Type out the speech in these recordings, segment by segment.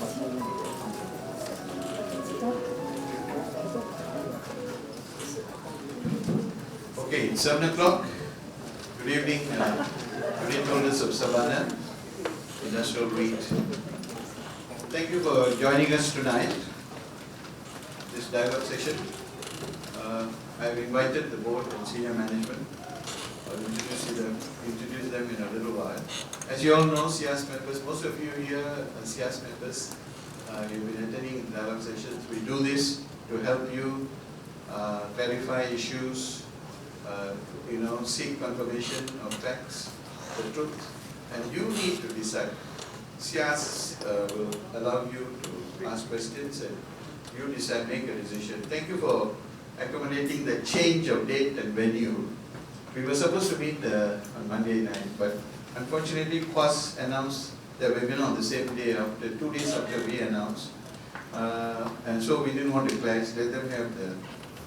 Okay, it's 7 o'clock. Good evening, Unitholders of Sabana, Industrial REIT. Thank you for joining us tonight, this dialogue session. I've invited the board and senior management. I'll introduce them in a little while. As you all know, SIAS members, most of you here are SIAS members. You've been attending dialogue sessions. We do this to help you clarify issues, seek confirmation of facts, the truth, and you need to decide. SIAS will allow you to ask questions and you decide, make a decision. Thank you for accommodating the change of date and venue. We were supposed to meet on Monday night, but unfortunately QAS announced the webinar on the same day, after 2 days after we announced. And so we didn't want to clash, let them have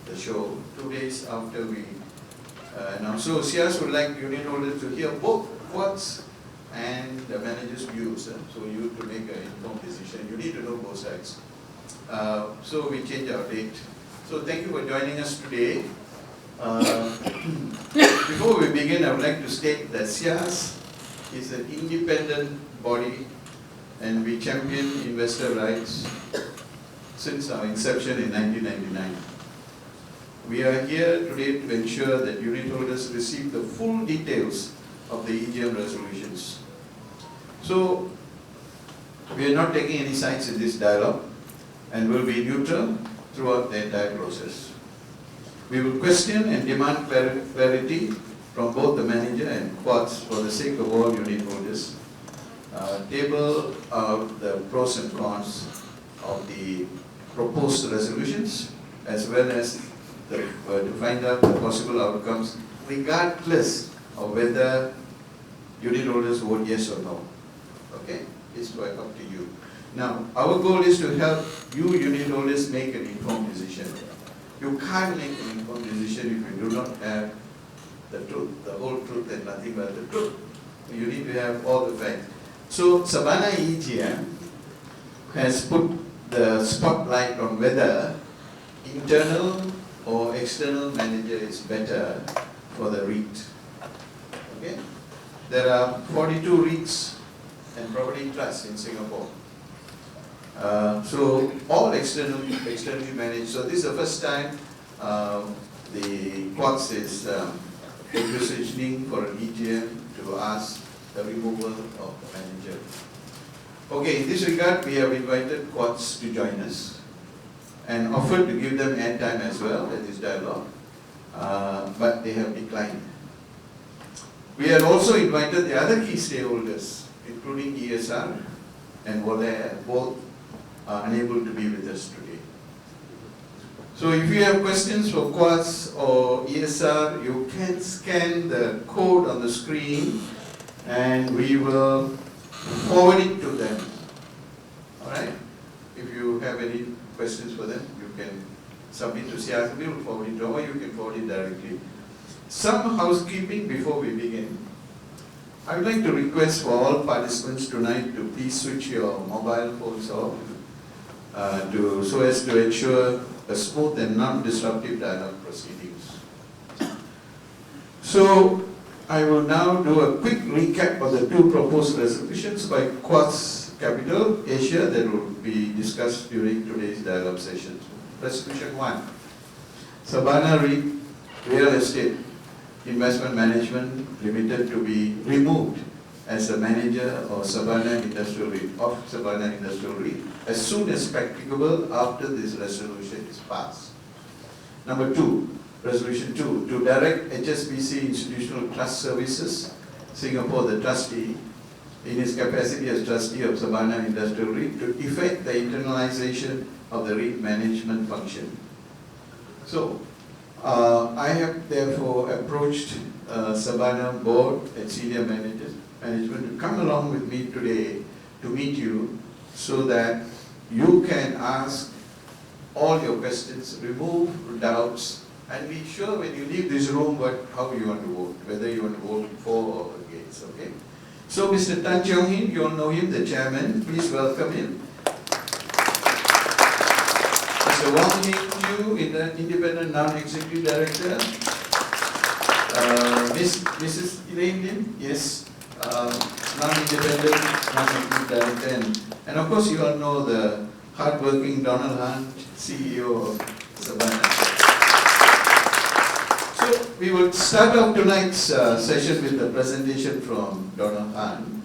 the show 2 days after we announced. So SIAS would like Unitholders to hear both QAS and the manager's views, so you to make an informed decision. You need to know both sides. So we changed our date. So thank you for joining us today. Before we begin, I would like to state that SIAS is an independent body and we champion investor rights since our inception in 1999. We are here today to ensure that Unitholders receive the full details of the EGM resolutions. So, we are not taking any sides in this dialogue and will be neutral throughout the entire process. We will question and demand clarity from both the manager and QAS for the sake of all Unitholders. Table out the pros and cons of the proposed resolutions as well as to find out the possible outcomes regardless of whether Unitholders vote yes or no. Okay? It's quite up to you. Now, our goal is to help you Unitholders make an informed decision. You can't make an informed decision if you do not have the truth, the whole truth and nothing but the truth. You need to have all the facts. So, Sabana EGM has put the spotlight on whether internal or external manager is better for the REIT. Okay? There are 42 REITs and property trusts in Singapore. So all externally managed. So this is the first time the QAS is requisitioning for an EGM to ask the removal of the manager. Okay, in this regard, we have invited QAS to join us and offered to give them airtime as well at this dialogue, but they have declined. We have also invited the other key stakeholders, including ESR and Volair, both are unable to be with us today. So if you have questions for QAS or ESR, you can scan the code on the screen and we will forward it to them. Alright? If you have any questions for them, you can submit to SIAS, we will forward it, or you can forward it directly. Some housekeeping before we begin. I would like to request for all participants tonight to please switch your mobile phones off so as to ensure a smooth and non-disruptive dialogue proceedings. So, I will now do a quick recap of the two proposed resolutions by QAS Capital Asia that will be discussed during today's dialogue session. Resolution 1. Sabana REIT Real Estate Investment Management Limited to be removed as the manager of Sabana Industrial REIT as soon as practicable after this resolution is passed. Number 2, Resolution 2, to direct HSBC Institutional Trust Services, Singapore, the trustee, in his capacity as trustee of Sabana Industrial REIT, to effect the internalization of the REIT management function. So, I have therefore approached Sabana board and senior management to come along with me today to meet you so that you can ask all your questions, remove doubts, and be sure when you leave this room how you want to vote, whether you want to vote for or against, okay? So Mr. Tan Cheong Hin, you all know him, the chairman, please welcome him. So Wang Yu in the independent non-executive director. Mrs. Elaine Lim, yes, non-independent non-executive director. And of course you all know the hardworking Donald Hunt, CEO of Sabana. So we will start off tonight's session with a presentation from Donald Hunt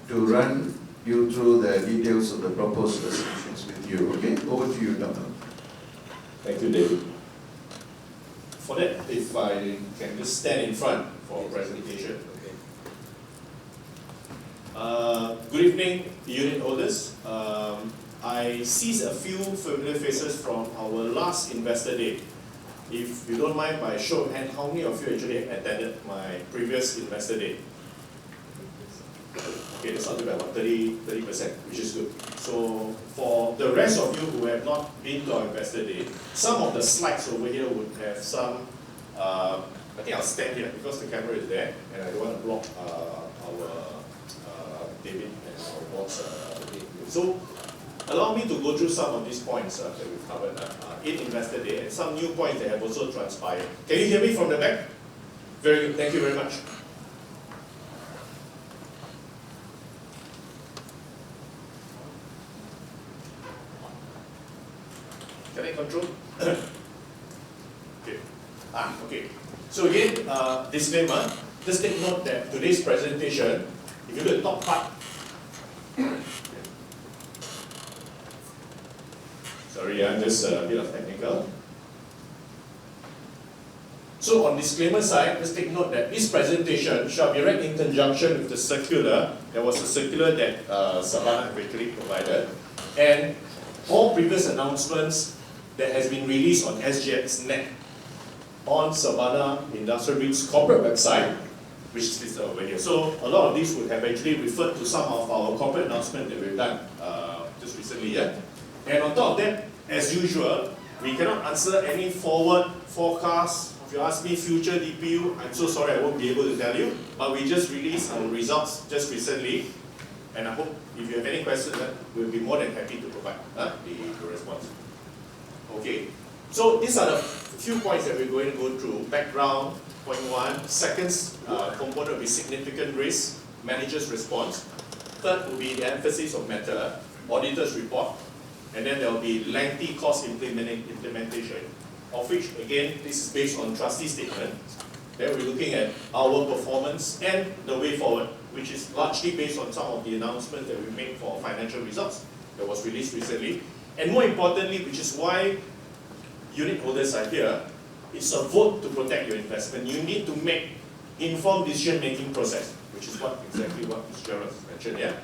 to run you through the details of the proposed resolutions with you. Okay, over to you, Donald. Thank you, David. For that, if I can just stand in front for a presentation. Okay. Good evening, unit holders. I see a few familiar faces from our last Investor Day. If you don't mind, by show of hand, how many of you actually attended my previous Investor Day? Okay, that's not about 30%, which is good. So for the rest of you who have not been to our Investor Day, some of the slides over here would have some, I think I'll stand here because the camera is there and I don't want to block our David and our boss. So allow me to go through some of these points that we've covered in Investor Day and some new points that have also transpired. Can you hear me from the back? Very good, thank you very much. Can I control? Okay. Okay. So again, disclaimer, just take note that today's presentation, if you look at the top part, sorry, I'm just a bit of technical. So on disclaimer side, just take note that this presentation shall be read in conjunction with the circular. There was a circular that Sabana actually provided, and all previous announcements that has been released on SGXNet on Sabana Industrial REIT's corporate website, which is listed over here. So a lot of these would have actually referred to some of our corporate announcements that we've done just recently. Yeah? And on top of that, as usual, we cannot answer any forward forecasts. If you ask me future DPU, I'm so sorry I won't be able to tell you, but we just released our results just recently, and I hope if you have any questions, we'll be more than happy to provide the response. Okay, so these are the few points that we're going to go through. Background, point one. Second component will be significant risk, manager's response. Third will be the emphasis of matter, auditor's report. And then there will be lengthy cost implementation, of which, again, this is based on trustee statement. Then we're looking at our performance and the way forward, which is largely based on some of the announcements that we made for financial results that was released recently. And more importantly, which is why unit holders are here, it's a vote to protect your investment. You need to make informed decision-making process, which is exactly what Mr. Gerald mentioned here.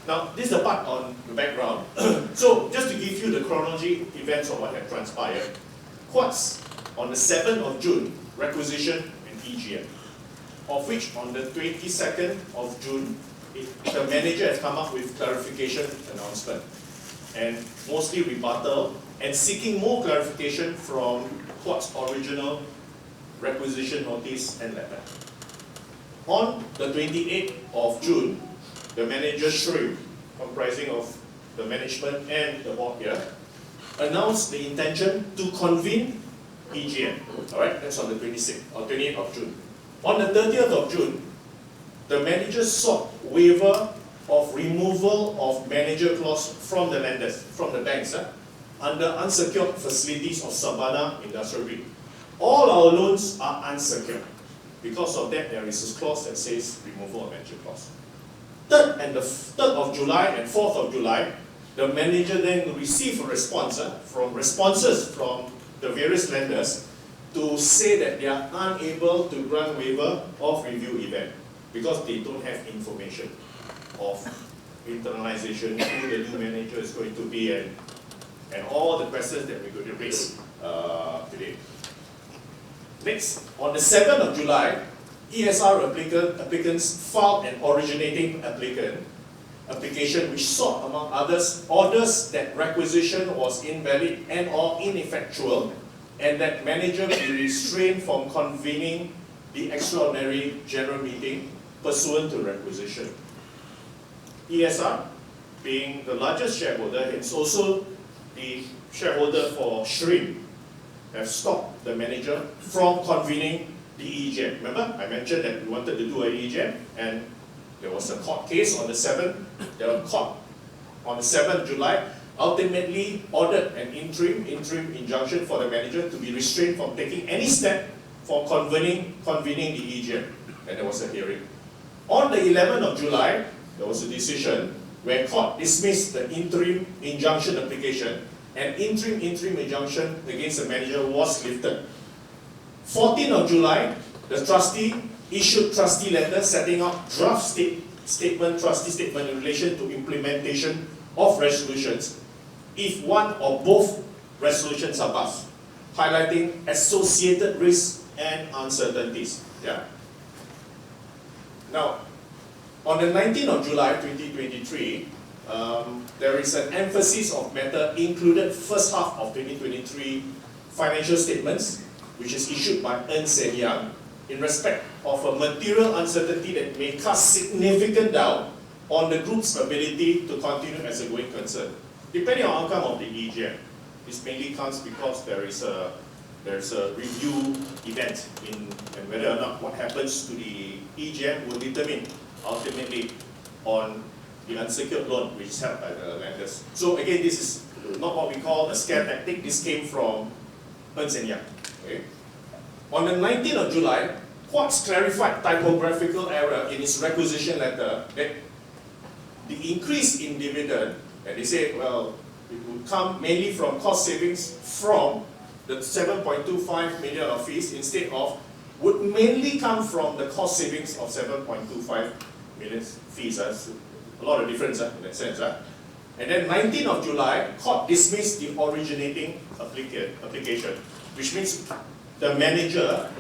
Now, this is the part on the background. So, just to give you the chronology events of what had transpired. Quartz, on the 7th of June, requisition an EGM, of which on the 22nd of June, the manager has come up with clarification announcement, and mostly rebuttal, and seeking more clarification from Quartz's original requisition notice and letter. On the 28th of June, the manager's shrimp, comprising of the management and the board here, announced the intention to convene EGM. Alright, that's on the 26th or 28th of June. On the 30th of June, the manager sought waiver of removal of manager clause from the lenders, from the banks, under unsecured facilities of Sabana Industrial REIT. All our loans are unsecured. Because of that, there is a clause that says removal of manager clause. 3rd and the 3rd of July and 4th of July, the manager then received a response responses from the various lenders to say that they are unable to grant waiver of review event because they don't have information of internalization, who the new manager is going to be, and all the questions that we're going to raise today. Next, on the 7th of July, ESR applicants filed an originating application which sought, among others, orders that requisition was invalid and or ineffectual, and that manager be restrained from convening the extraordinary general meeting pursuant to requisition. ESR, being the largest shareholder, has also the shareholder for Shrimp have stopped the manager from convening the EGM. Remember, I mentioned that we wanted to do an EGM, and there was a court case on the 7th. The court on the 7th July ultimately ordered an interim injunction for the manager to be restrained from taking any step for convening the EGM, and there was a hearing. On the 11th of July, there was a decision where court dismissed the interim injunction application, and interim injunction against the manager was lifted. 14th of July, the trustee issued trustee letter setting up draft trustee statement in relation to implementation of resolutions if one or both resolutions are passed, highlighting associated risks and uncertainties. Yeah. Now, on the 19th of July 2023, there is an emphasis of matter included first half of 2023 financial statements, which is issued by Ernst & Young, in respect of a material uncertainty that may cast significant doubt on the group's ability to continue as a going concern. Depending on outcome of the EGM, this mainly comes because there's a review event and whether or not what happens to the EGM will determine ultimately on the unsecured loan which is held by the lenders. So again, this is not what we call a scare tactic. This came from Ernst & Young. Okay. On the 19th of July, Quartz clarified typographical error in its requisition letter that the increase in dividend, and they say, well, it would come mainly from cost savings from the 7.25 million of fees instead of, would mainly come from the cost savings of 7.25 million fees. So a lot of difference in that sense. And then 19th of July, court dismissed the originating application, which means the manager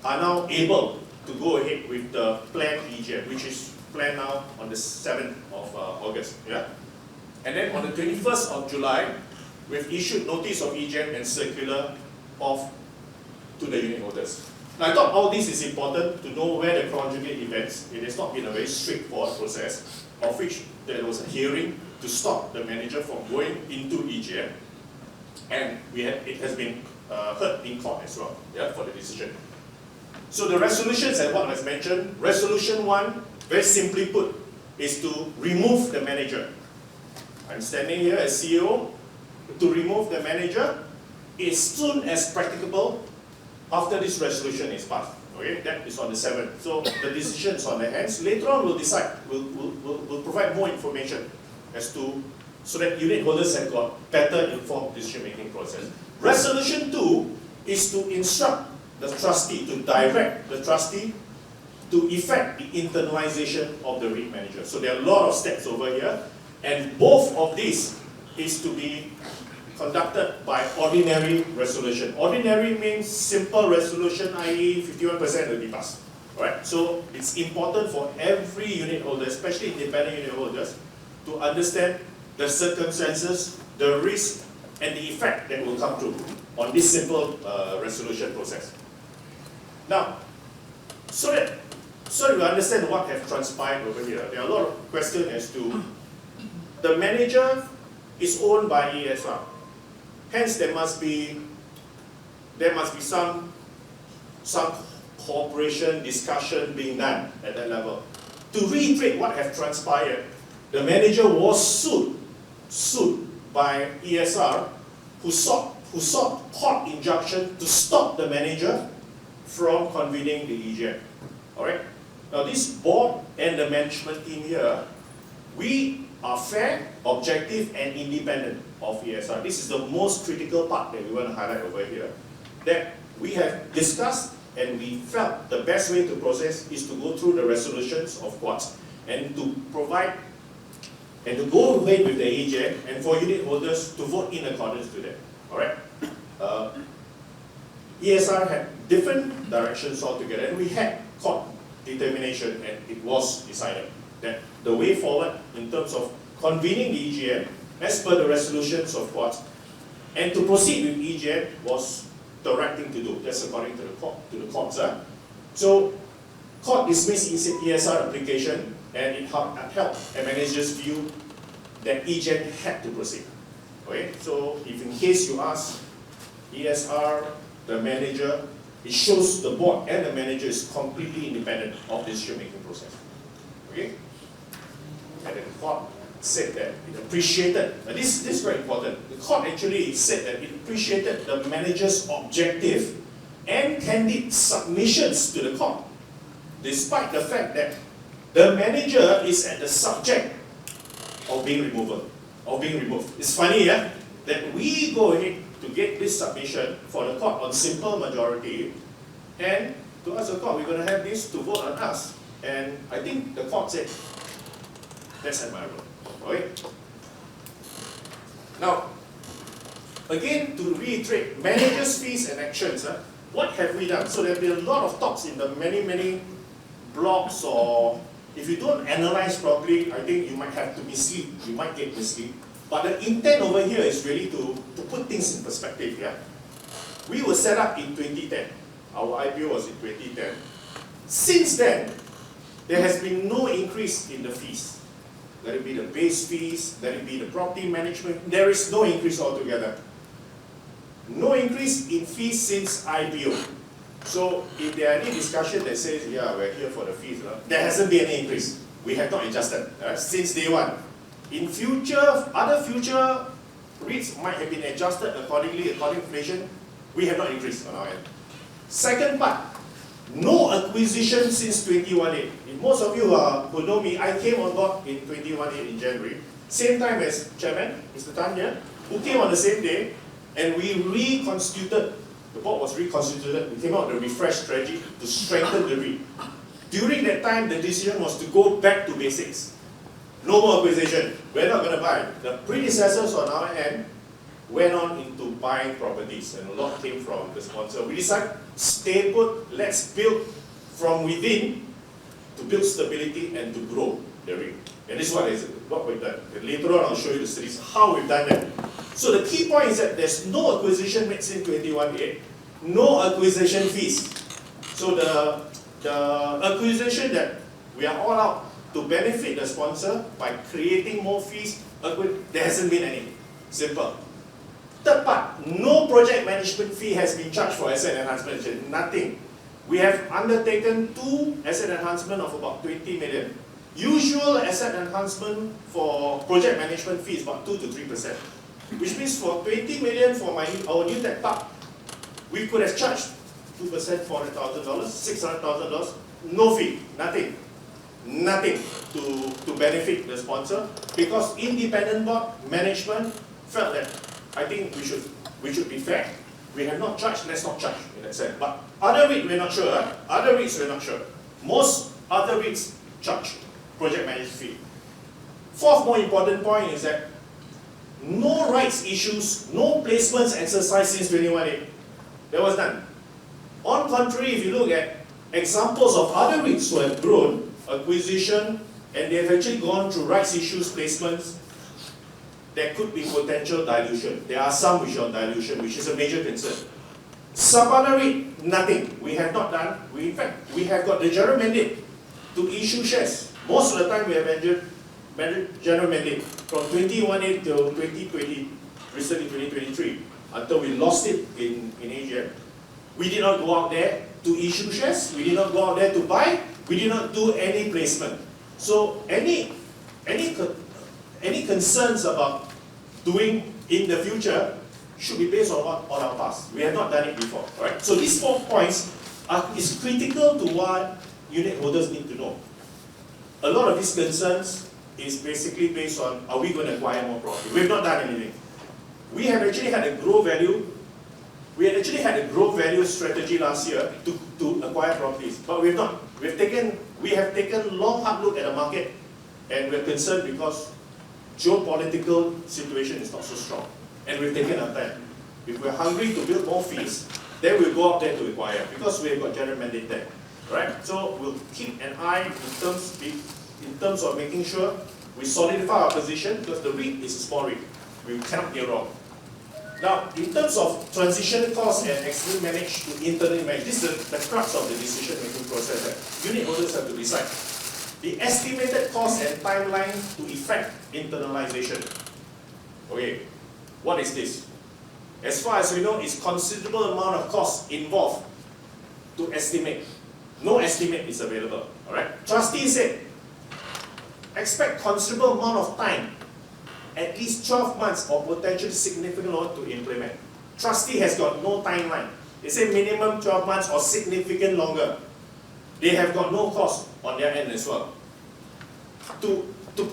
are now able to go ahead with the planned EGM, which is planned now on the 7th of August. Yeah? And then on the 21st of July, we've issued notice of EGM and circular off to the unit holders. Now, I thought all this is important to know where the conjugate events. It has not been a very straightforward process, of which there was a hearing to stop the manager from going into EGM, and it has been heard in court as well, yeah, for the decision. So the resolutions and what was mentioned, resolution 1, very simply put, is to remove the manager. I'm standing here as CEO to remove the manager as soon as practicable after this resolution is passed. Okay, that is on the 7th. So the decision is on their hands. Later on, we'll decide. We'll provide more information as to so that unit holders have got better informed decision-making process. Resolution 2 is to instruct the trustee, to direct the trustee to effect the internalization of the REIT manager. So there are a lot of steps over here, and both of these is to be conducted by ordinary resolution. Ordinary means simple resolution, i.e. 51% will be passed. Alright? So it's important for every unit holder, especially independent unit holders, to understand the circumstances, the risk, and the effect that will come through on this simple resolution process. Now, so you understand what has transpired over here, there are a lot of questions as to the manager is owned by ESR. Hence, there must be some cooperation, discussion being done at that level. To reiterate what has transpired, the manager was sued by ESR, who sought court injunction to stop the manager from convening the EGM. Alright? Now this board and the management team here, we are fair, objective, and independent of ESR. This is the most critical part that we want to highlight over here. That we have discussed and we felt the best way to process is to go through the resolutions of courts and to provide and to go ahead with the EGM and for unit holders to vote in accordance to that. Alright? ESR had different directions altogether, and we had court determination, and it was decided that the way forward in terms of convening the EGM as per the resolutions of court and to proceed with EGM was the right thing to do. That's according to the courts. So court dismissed ESR application and it upheld a manager's view that EGM had to proceed. Okay, so if in case you ask ESR, the manager, it shows the board and the manager is completely independent of the decision-making process. Okay? And then the court said that it appreciated, this is very important, the court actually said that it appreciated the manager's objective and candid submissions to the court, despite the fact that the manager is at the subject of being removed. It's funny, yeah, that we go ahead to get this submission for the court on simple majority, and to ask the court, we're going to have this to vote on us. And I think the court said, that's admirable. Okay? Now, again, to reiterate, managers' fees and actions, what have we done? So there have been a lot of talks in the many blogs, or if you don't analyze properly, I think you might have to mislead, you might get mislead. But the intent over here is really to put things in perspective. Yeah? We were set up in 2010. Our IPO was in 2010. Since then, there has been no increase in the fees. Let it be the base fees, let it be the property management, there is no increase altogether. No increase in fees since IPO. So if there are any discussion that says, yeah, we're here for the fees, there hasn't been any increase. We have not adjusted since day one. In future, other future REITs might have been adjusted accordingly, according to inflation. We have not increased on our end. Second part, no acquisition since 2018. If most of you who know me, I came on board in 2018 in January, same time as Chairman, Mr. Tan here, who came on the same day, and we reconstituted, the board was reconstituted, we came out with a refreshed strategy to strengthen the REIT. During that time, the decision was to go back to basics. No more acquisition. We're not going to buy. The predecessors on our end went on into buying properties, and a lot came from the sponsor. We decided, stay put, let's build from within to build stability and to grow the REIT. And this is what we've done. And later on, I'll show you the studies, how we've done that. So the key point is that there's no acquisition made since 2018, no acquisition fees. So the acquisition that we are all out to benefit the sponsor by creating more fees, there hasn't been any. Simple. Third part, no project management fee has been charged for asset enhancement. Nothing. We have undertaken 2 asset enhancement of about 20 million. Usual asset enhancement for project management fee is about 2 to 3%. Which means for 20 million for our new tech park, we could have charged 2%, $400,000, $600,000, no fee, nothing. Nothing to benefit the sponsor, because independent board management felt that I think we should be fair. We have not charged, let's not charge in that sense. But other REITs, we're not sure. Other REITs, we're not sure. Most other REITs charge project management fee. Fourth more important point is that no rights issues, no placements exercised since 2018. There was none. On contrary, if you look at examples of other REITs who have grown, acquisition, and they have actually gone through rights issues, placements, there could be potential dilution. There are some which are on dilution, which is a major concern. Sabana REIT, nothing. We have not done. In fact, we have got the general mandate to issue shares. Most of the time we have general mandate from 2018 till 2020, recently 2023, until we lost it in Asia. We did not go out there to issue shares. We did not go out there to buy. We did not do any placement. So any concerns about doing in the future should be based on our past. We have not done it before, right? So these 4 points is critical to what unit holders need to know. A lot of these concerns is basically based on, are we going to acquire more property? We have not done anything. We have actually had a grow value. We had actually had a growth value strategy last year to acquire properties, but we have not. We have taken long hard look at the market, and we're concerned because geopolitical situation is not so strong, and we've taken our time. If we're hungry to build more fees, then we'll go out there to acquire, because we have got general mandate there, right? So we'll keep an eye in terms of making sure we solidify our position, because the REIT is a small REIT. We cannot get wrong. Now, in terms of transition costs and externally managed to internally managed, this is the crux of the decision-making process that unit holders have to decide. The estimated cost and timeline to effect internalization. Okay, What is this? As far as we know, it's considerable amount of cost involved to estimate. No estimate is available. Alright? Trustee said, expect considerable amount of time, at least 12 months or potentially significant longer to implement. Trustee has got no timeline. They say minimum 12 months or significant longer. They have got no cost on their end as well. To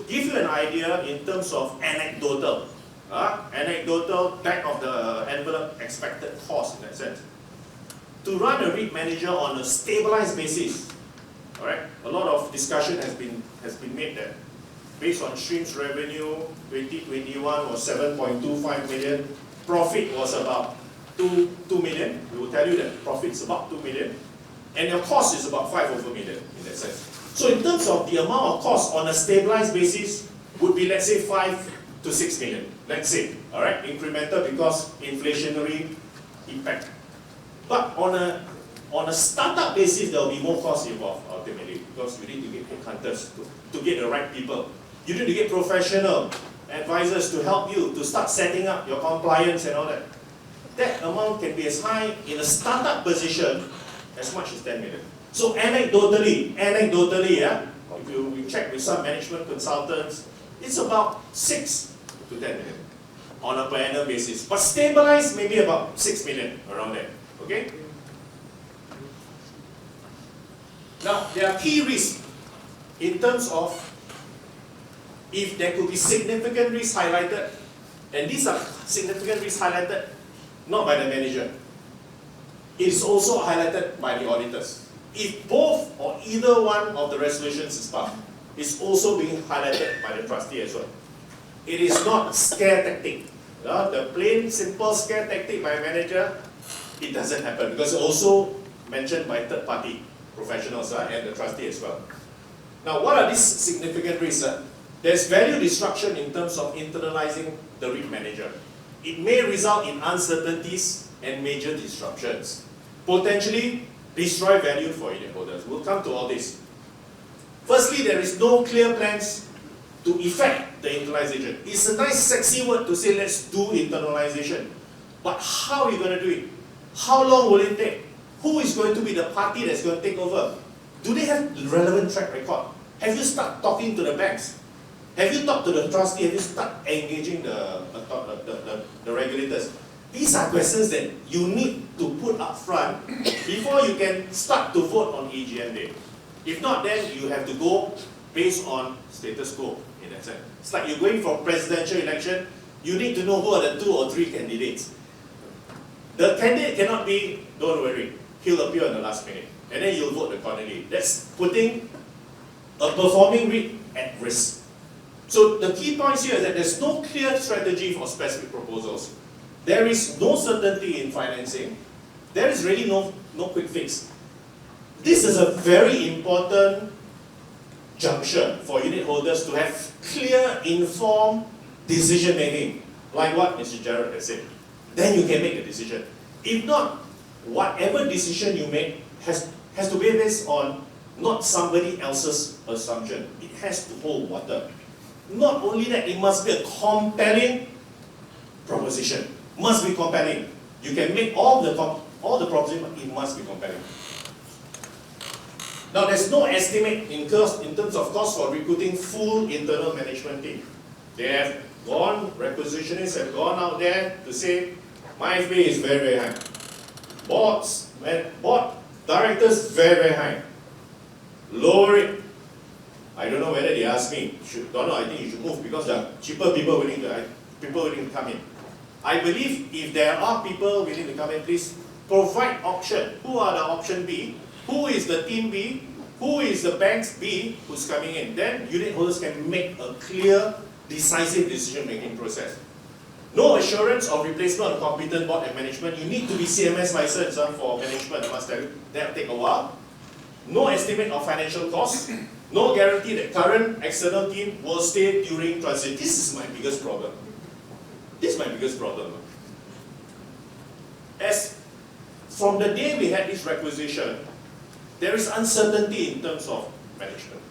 give you an idea in terms of anecdotal, back of the envelope expected cost in that sense. To run a REIT manager on a stabilized basis, alright, a lot of discussion has been made there. Based on streams revenue, 2021 was 7.25 million, profit was about 2 million. We will tell you that profit is about 2 million, and your cost is about 5 over million in that sense. So in terms of the amount of cost on a stabilized basis, would be let's say 5 to 6 million. Let's say, alright, incremental because inflationary impact. But on a startup basis, there will be more cost involved ultimately because you need to get headhunters to get the right people. You need to get professional advisors to help you to start setting up your compliance and all that. That amount can be as high in a startup position as much as 10 million. So anecdotally, yeah, if you check with some management consultants, it's about 6 to 10 million on a per annum basis. But stabilized, maybe about 6 million around there. Okay? Now, there are key risks in terms of if there could be significant risks highlighted, and these are significant risks highlighted not by the manager. It is also highlighted by the auditors. If both or either one of the resolutions is passed, it's also being highlighted by the trustee as well. It is not scare tactic. The plain, simple scare tactic by a manager, it doesn't happen because it's also mentioned by third party professionals and the trustee as well. Now, what are these significant risks? There's value destruction in terms of internalizing the REIT manager. It may result in uncertainties and major disruptions. Potentially destroy value for unit holders. We'll come to all this. Firstly, there is no clear plans to effect the internalization. It's a nice sexy word to say let's do internalization. But how are you going to do it? How long will it take? Who is going to be the party that's going to take over? Do they have relevant track record? Have you started talking to the banks? Have you talked to the trustee? Have you started engaging the regulators? These are questions that you need to put up front before you can start to vote on AGM day. If not, then you have to go based on status quo in that sense. It's like you're going for presidential election, you need to know who are the 2 or 3 candidates. The candidate cannot be, don't worry, he'll appear in the last minute, and then you'll vote accordingly. That's putting a performing REIT at risk. So the key points here is that there's no clear strategy for specific proposals. There is no certainty in financing. There is really no quick fix. This is a very important juncture for unit holders to have clear, informed decision making, like what Mr. Gerald has said. Then you can make a decision. If not, whatever decision you make has to be based on not somebody else's assumption. It has to hold water. Not only that, it must be a compelling proposition. Must be compelling. You can make all the proposition, but it must be compelling. Now, there's no estimate in terms of cost for recruiting full internal management team. They have gone, requisitionists have gone out there to say, my pay is very, very high. Board directors, very, very high. Lower it. I don't know whether they ask me. I think you should move because there are cheaper people willing to come in. I believe if there are people willing to come in, please provide option. Who are the option B? Who is the team B? Who is the banks B who's coming in? Then unit holders can make a clear, decisive decision-making process. No assurance of replacement of competent board and management. You need to be CMS licensed for management, I must tell you. That will take a while. No estimate of financial costs. No guarantee that current external team will stay during transit. This is my biggest problem. This is my biggest problem. As from the day we had this requisition, there is uncertainty in terms of management.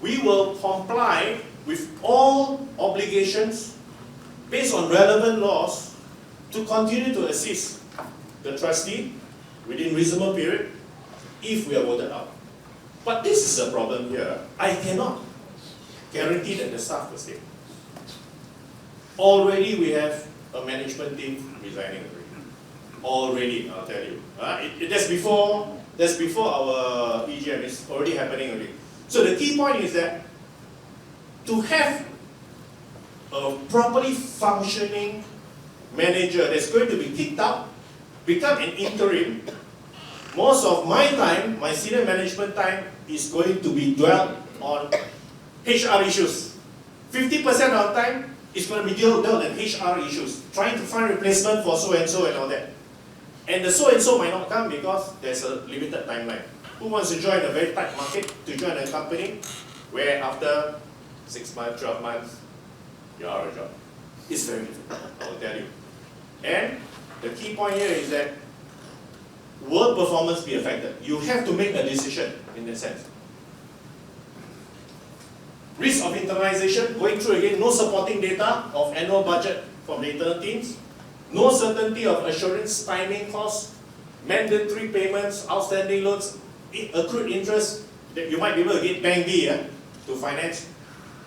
We will comply with all obligations based on relevant laws, to continue to assist the trustee within reasonable period if we are voted out. But this is a problem here. I cannot guarantee that the staff will stay. Already we have a management team resigning already, I'll tell you. That's before our EGM. It's already happening already. So the key point is that to have a properly functioning manager that's going to be kicked out, become an interim, most of my time, my senior management time, is going to be dwelt on HR issues. 50% of the time is going to be dealt in HR issues, trying to find replacement for so-and-so and all that. And the so-and-so might not come because there's a limited timeline. Who wants to join a very tight market, to join a company where after 6 months, 12 months, you're out of a job? It's very difficult, I will tell you. And the key point here is that will performance be affected? You have to make a decision in that sense. Risk of internalization, going through again, no supporting data of annual budget from the internal teams, no certainty of assurance, timing costs, mandatory payments, outstanding loans, accrued interest that you might be able to get bank B to finance.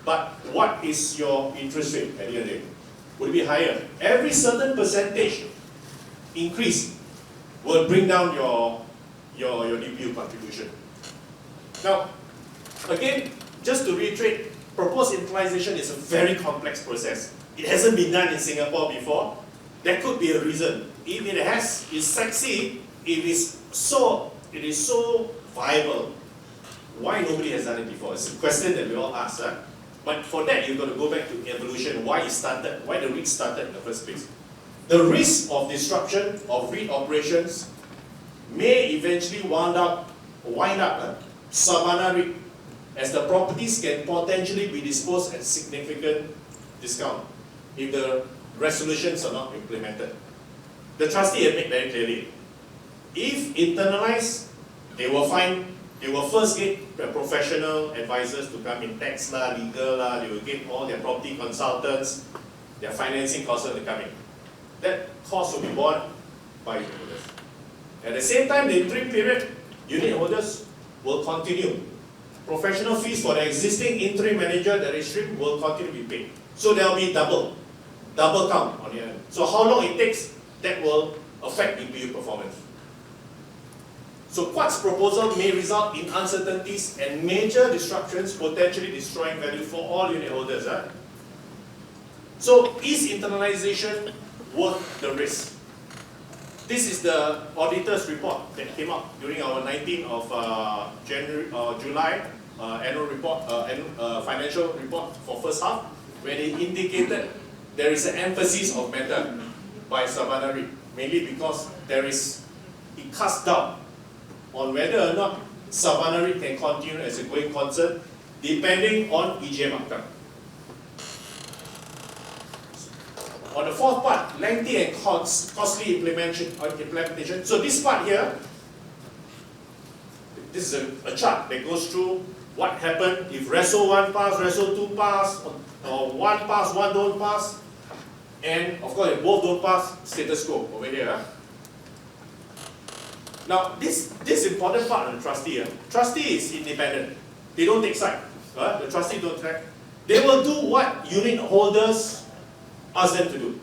But what is your interest rate at the end of the day? Will it be higher? Every certain percentage increase will bring down your DPU contribution. Now, again, just to reiterate, proposed internalization is a very complex process. It hasn't been done in Singapore before. There could be a reason. If it has, it's sexy, it is so viable. Why nobody has done it before? It's a question that we all ask. But for that, you've got to go back to evolution, why it started, why the REIT started in the first place. The risk of disruption of REIT operations may eventually wind up Sabana REIT, as the properties can potentially be disposed at significant discount if the resolutions are not implemented. The trustee has made very clearly, if internalized, they will first get the professional advisors to come in, tax legal they will get all their property consultants, their financing costs will come in. That cost will be borne by unit holders. At the same time, the interim period, unit holders will continue. Professional fees for the existing interim manager, the registry, will continue to be paid. So there will be double count on the end. So how long it takes, that will affect DPU performance. So Quad's proposal may result in uncertainties and major disruptions, potentially destroying value for all unit holders. So is internalization worth the risk? This is the auditor's report that came out during our 19th of July annual report, financial report for first half, where they indicated there is an emphasis of matter by Sabana REIT, mainly because it casts doubt on whether or not Sabana REIT can continue as a going concern, depending on EGM outcome. On the fourth part, lengthy and costly implementation. So this part here, this is a chart that goes through what happened if Reso 1 pass, Reso 2 pass, or 1 pass, 1 don't pass, and of course if both don't pass, status quo over here. Now this important part of the trustee. Trustee is independent. They don't take side. The trustee don't track. They will do what unit holders ask them to do.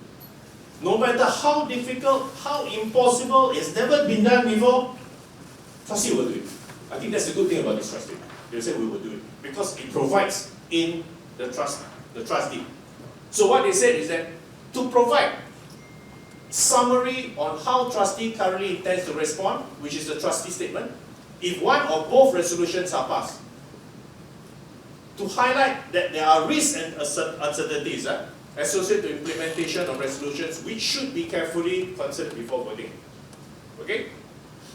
No matter how difficult, how impossible, it's never been done before, trustee will do it. I think that's the good thing about this trustee. They say we will do it because it provides in the trustee. So what they said is that to provide summary on how trustee currently intends to respond, which is the trustee statement, if one or both resolutions are passed, to highlight that there are risks and uncertainties associated with implementation of resolutions which should be carefully considered before voting. Okay?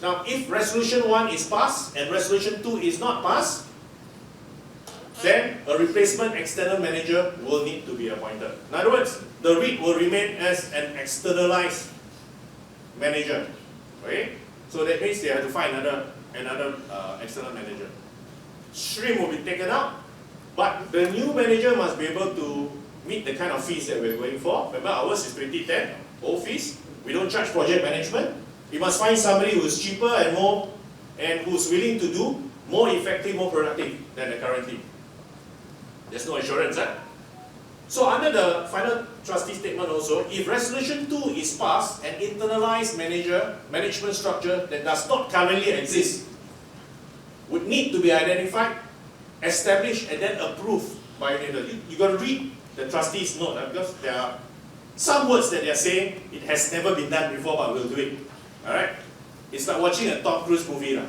Now, if resolution 1 is passed and resolution 2 is not passed, then a replacement external manager will need to be appointed. In other words, the REIT will remain as an externalized manager. Okay? So that means they have to find another external manager. Stream will be taken out, but the new manager must be able to meet the kind of fees that we're going for. Remember, ours is 2010, old fees. We don't charge project management. We must find somebody who's cheaper and more, and who's willing to do more effective, more productive than the current team. There's no assurance, eh? So under the final trustee statement also, if resolution 2 is passed, an internalized management structure that does not currently exist would need to be identified, established, and then approved by unitholders. You got to read the trustees' note, because there are some words that they are saying it has never been done before, but we'll do it. Alright? It's like watching a Tom Cruise movie.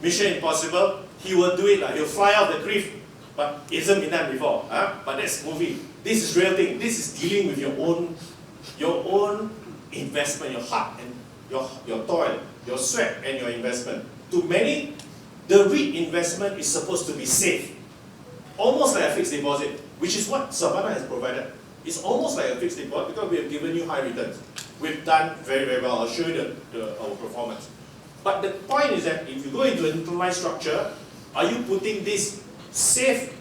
Mission Impossible, he will do it. He'll fly off the cliff, but it hasn't been done before. But that's movie. This is real thing. This is dealing with your own investment, your heart and your toil, your sweat and your investment. To many, the REIT investment is supposed to be safe. Almost like a fixed deposit, which is what Sabana has provided. It's almost like a fixed deposit because we have given you high returns. We've done very, very well. I'll show you our performance. But the point is that if you go into an internalized structure, are you putting this safety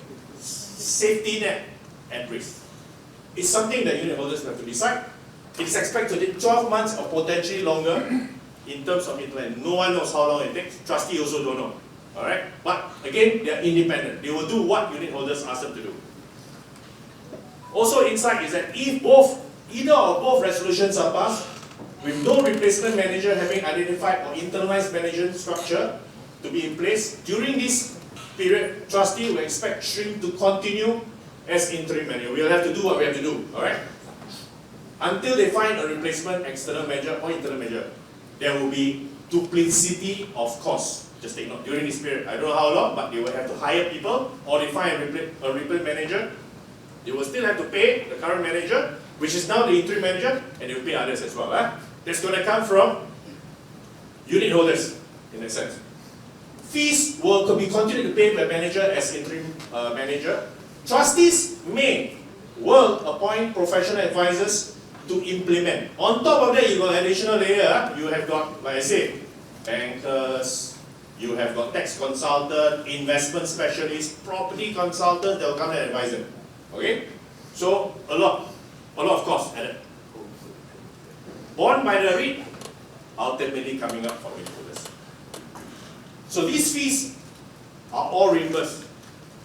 net at risk? It's something that unitholders have to decide. It's expected to take 12 months or potentially longer in terms of internalization. No one knows how long it takes. Trustee also don't know. Alright? But again, they are independent. They will do what unitholders ask them to do. Also inside is that if either or both resolutions are passed, with no replacement manager having identified or internalized management structure to be in place, during this period, trustee will expect SHRIM to continue as interim manager. We'll have to do what we have to do, alright? Until they find a replacement external manager or internal manager, there will be duplicity of costs. Just take note, during this period, I don't know how long, but they will have to hire people, or they find a replacement manager. They will still have to pay the current manager, which is now the interim manager, and they will pay others as well. That's going to come from unitholders, in a sense. Fees will be continued to pay by manager as interim manager. Trustees will appoint professional advisors to implement. On top of that, you got additional layer. You have got, like I said, bankers, you have got tax consultant, investment specialist, property consultant, they'll come and advise them. Okay? So, a lot of costs added. Borne by the REIT, ultimately coming up for unitholders. So these fees are all reimbursed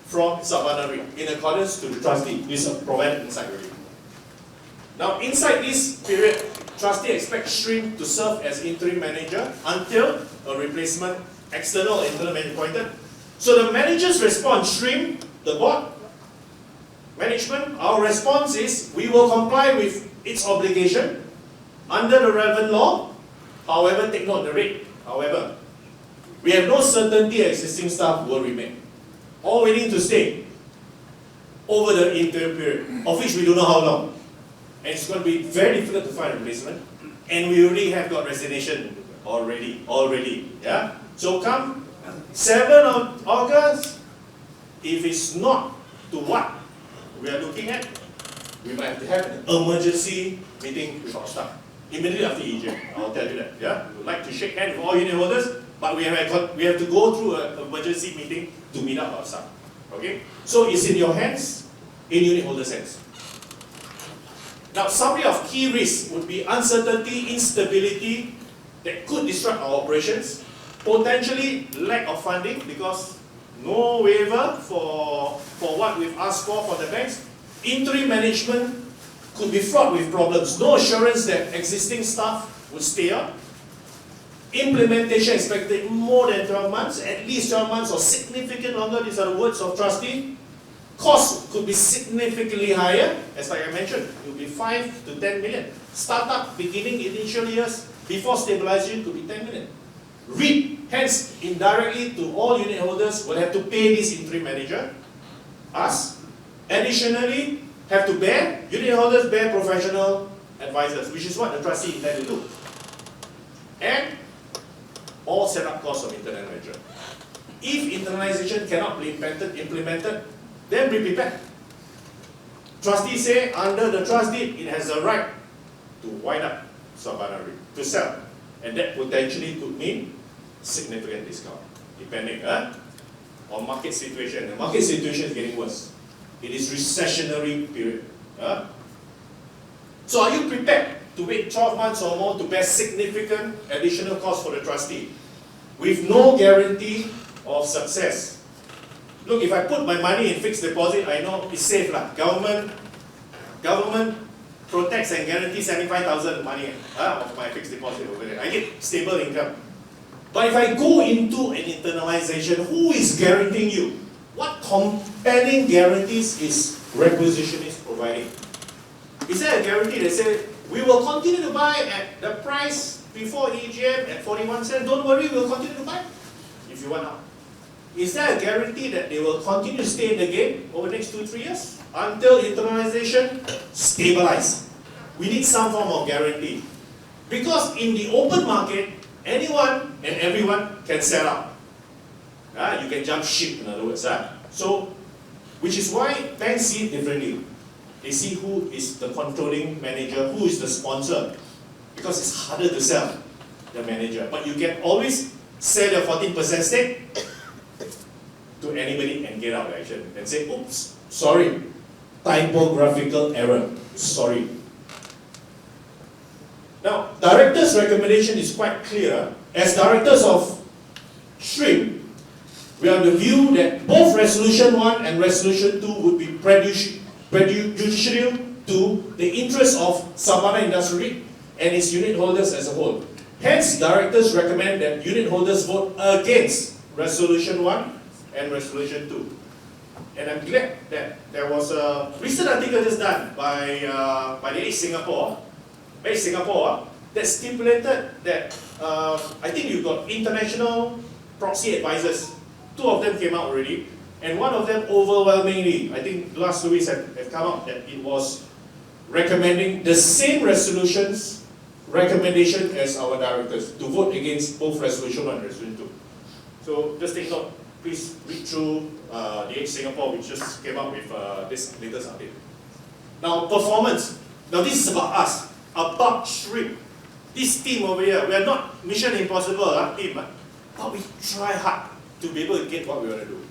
from Sabana REIT in accordance to the trustee. This is provided inside the REIT. Now inside this period, trustee expects SHRIM to serve as interim manager until a replacement external or internal manager appointed. So the manager's response, SHRIM, the board, management, our response is we will comply with its obligation under the relevant law. However, take note the rate. However, we have no certainty existing staff will remain or willing to stay over the interim period, of which we don't know how long. And it's going to be very difficult to find a replacement. And we already have got resignation already. Yeah? So come 7th of August, if it's not to what we are looking at, we might have to have an emergency meeting with our staff. Immediately after EJ, I'll tell you that. Yeah? We would like to shake hands with all unitholders, but we have to go through an emergency meeting to meet up our staff. Okay? So it's in your hands, in unitholders' hands. Now, summary of key risks would be uncertainty, instability that could disrupt our operations, potentially lack of funding because no waiver for what we've asked for the banks. Interim management could be fraught with problems. No assurance that existing staff will stay on. Implementation expected more than 12 months, at least 12 months or significant longer. These are the words of trustee. Costs could be significantly higher. As like I mentioned, it will be 5 to 10 million. Startup beginning initial years before stabilization could be 10 million. REIT, hence indirectly to all unitholders will have to pay this interim manager, us. Additionally, have to bear, unitholders bear professional advisors, which is what the trustee intend to do. And all setup costs of internal manager. If internalization cannot be implemented, then be prepared. Trustees say under the trust deed, it has the right to wind up Sabana REIT, to sell. And that potentially could mean significant discount, depending on market situation. The market situation is getting worse. It is recessionary period. So are you prepared to wait 12 months or more to bear significant additional cost for the trustee with no guarantee of success? Look, if I put my money in fixed deposit, I know it's safe lah. Government protects and guarantees 75,000 money of my fixed deposit over there. I get stable income. But if I go into an internalization, who is guaranteeing you? What compelling guarantees is requisitionist providing? Is there a guarantee that says, we will continue to buy at the price before EGM at 41 cents, don't worry, we'll continue to buy if you want out? Is there a guarantee that they will continue to stay in the game over the next 2-3 years until internalization stabilize? We need some form of guarantee. Because in the open market, anyone and everyone can sell out. You can jump ship, in other words. So, which is why banks see it differently. They see who is the controlling manager, who is the sponsor. Because it's harder to sell the manager. But you can always sell your 14% stake to anybody and get out of action. And say, oops, sorry, typographical error, sorry. Now, director's recommendation is quite clear. As directors of SHRIM, we are of the view that both Resolution 1 and Resolution 2 would be prejudicial to the interests of Sabana Industry REIT and its unit holders as a whole. Hence, directors recommend that unit holders vote against Resolution 1 and Resolution 2. And I'm glad that there was a recent article just done by the Age Singapore, that stipulated that I think you've got international proxy advisors. 2 of them came out already, and one of them overwhelmingly, I think last Louis have come out that it was recommending the same recommendation as our directors to vote against both Resolution 1 and Resolution 2. So just take note, please read through the Age Singapore, which just came out with this latest update. Now, performance. Now, this is about us, about SHRIM. This team over here, we are not Mission Impossible team, but we try hard to be able to get what we want to do.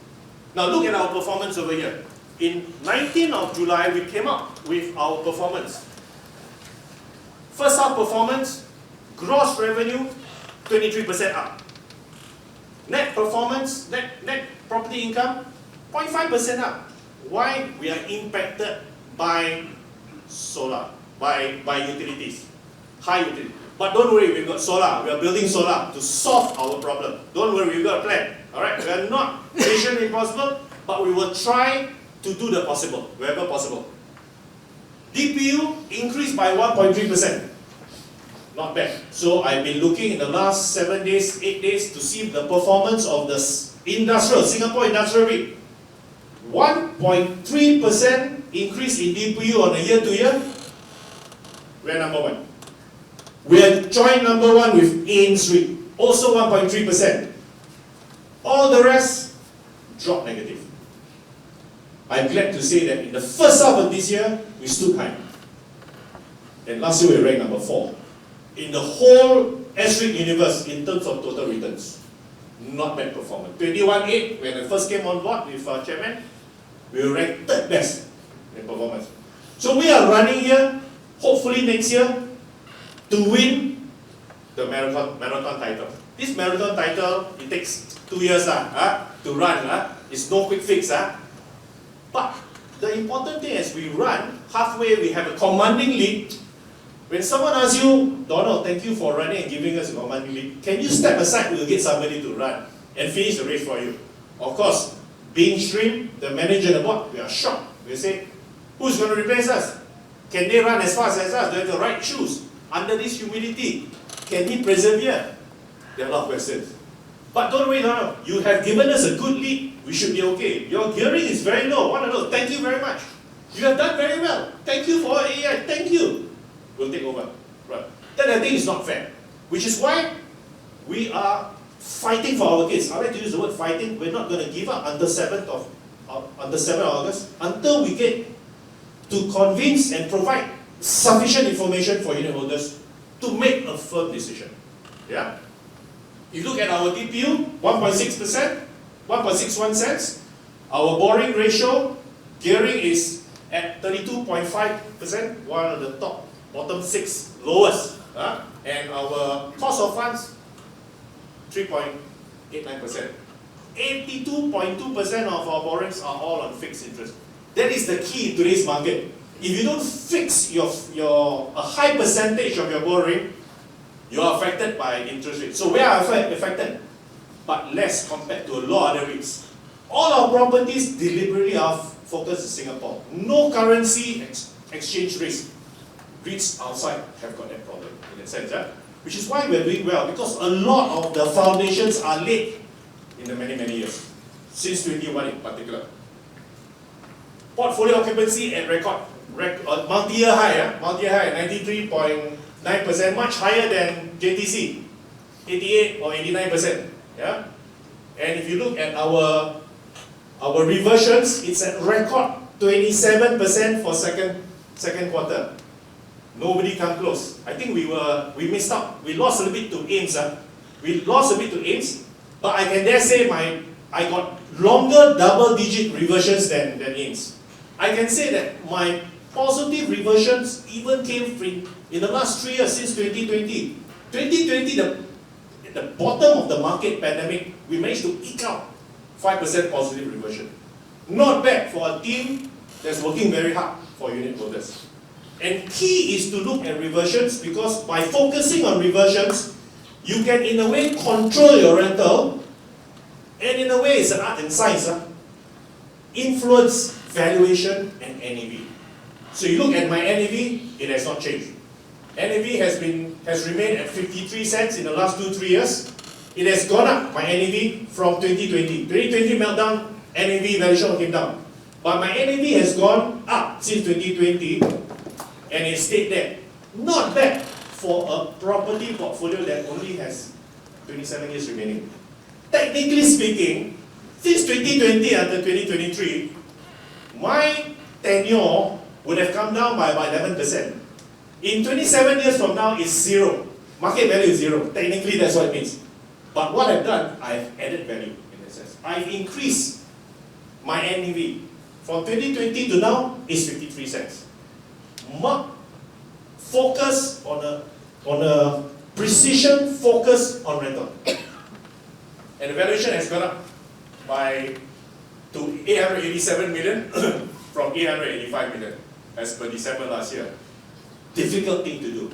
Now, look at our performance over here. In 19th of July, we came up with our performance. First half performance, gross revenue, 23% up. Net performance, net property income, 0.5% up. Why? We are impacted by solar, by utilities, high utility. But don't worry, we've got solar. We are building solar to solve our problem. Don't worry, we've got a plan. Alright, we are not Mission Impossible, but we will try to do the possible, wherever possible. DPU increased by 1.3%. Not bad. So I've been looking in the last 7 days, 8 days to see the performance of the Singapore Industrial REIT. 1.3% increase in DPU on a year-to-year. We're number 1. We are joint number 1 with Ames REIT, also 1.3%. All the rest drop negative. I'm glad to say that in the first half of this year, we stood high. And last year we ranked number 4. In the whole S-REIT universe in terms of total returns. Not bad performance. 21.8 when I first came on board with Chairman, we were ranked 3rd best in performance. So we are running here, hopefully next year, to win the marathon title. This marathon title, it takes 2 years to run. It's no quick fix. But the important thing is we run, halfway we have a commanding lead. When someone asks you, Donald, thank you for running and giving us a commanding lead, can you step aside, we'll get somebody to run and finish the race for you. Of course, being SHRIM, the manager and the board, we are shocked. We say, who's going to replace us? Can they run as fast as us? Do they have the right shoes? Under this humidity, can he persevere? There are a lot of questions. But don't worry, no. You have given us a good lead. We should be okay. Your gearing is very low. Thank you very much. You have done very well. Thank you for AI. Thank you. We'll take over. Right. Then I think it's not fair. Which is why we are fighting for our kids. I like to use the word fighting. We're not going to give up until 7th of August until we get to convince and provide sufficient information for unit holders to make a firm decision. Yeah? You look at our DPU, 1.6%, 1.61 cents. Our borrowing ratio, gearing is at 32.5%, one of the bottom 6 lowest. And our cost of funds, 3.89%. 82.2% of our borrowings are all on fixed interest. That is the key in today's market. If you don't fix a high percentage of your borrowing, you are affected by interest rates. So where are affected? But less compared to a lot of other REITs. All our properties deliberately are focused in Singapore. No currency exchange risk. REITs outside have got that problem in that sense. Which is why we're doing well, because a lot of the foundations are laid in the many years. Since 21 in particular. Portfolio occupancy at multi-year high, 93.9%, much higher than JTC, 88 or 89%. Yeah? And if you look at our reversions, it's at record 27% for second quarter. Nobody come close. I think we missed out. We lost a little bit to AIMS. We lost a bit to AIMS, but I can dare say I got longer double-digit reversions than AIMS. I can say that my positive reversions even came in the last 3 years since 2020. 2020, the bottom of the market pandemic, we managed to eke out 5% positive reversion. Not bad for a team that's working very hard for unit holders. And key is to look at reversions, because by focusing on reversions, you can in a way control your rental, and in a way it's an art and science, influence valuation and NAV. So you look at my NAV, it has not changed. NAV has remained at 53 cents in the last 2-3 years. It has gone up, my NAV, from 2020. 2020 meltdown, NAV valuation came down. But my NAV has gone up since 2020, and it stayed there. Not bad for a property portfolio that only has 27 years remaining. Technically speaking, since 2020 until 2023, my tenure would have come down by about 11%. In 27 years from now, it's zero. Market value is zero. Technically, that's what it means. But what I've done, I've added value in that sense. I've increased my NAV. From 2020 to now, is 53 cents. Focus on a precision focus on rental. And the valuation has gone up to 887 million from 885 million as per December last year. Difficult thing to do.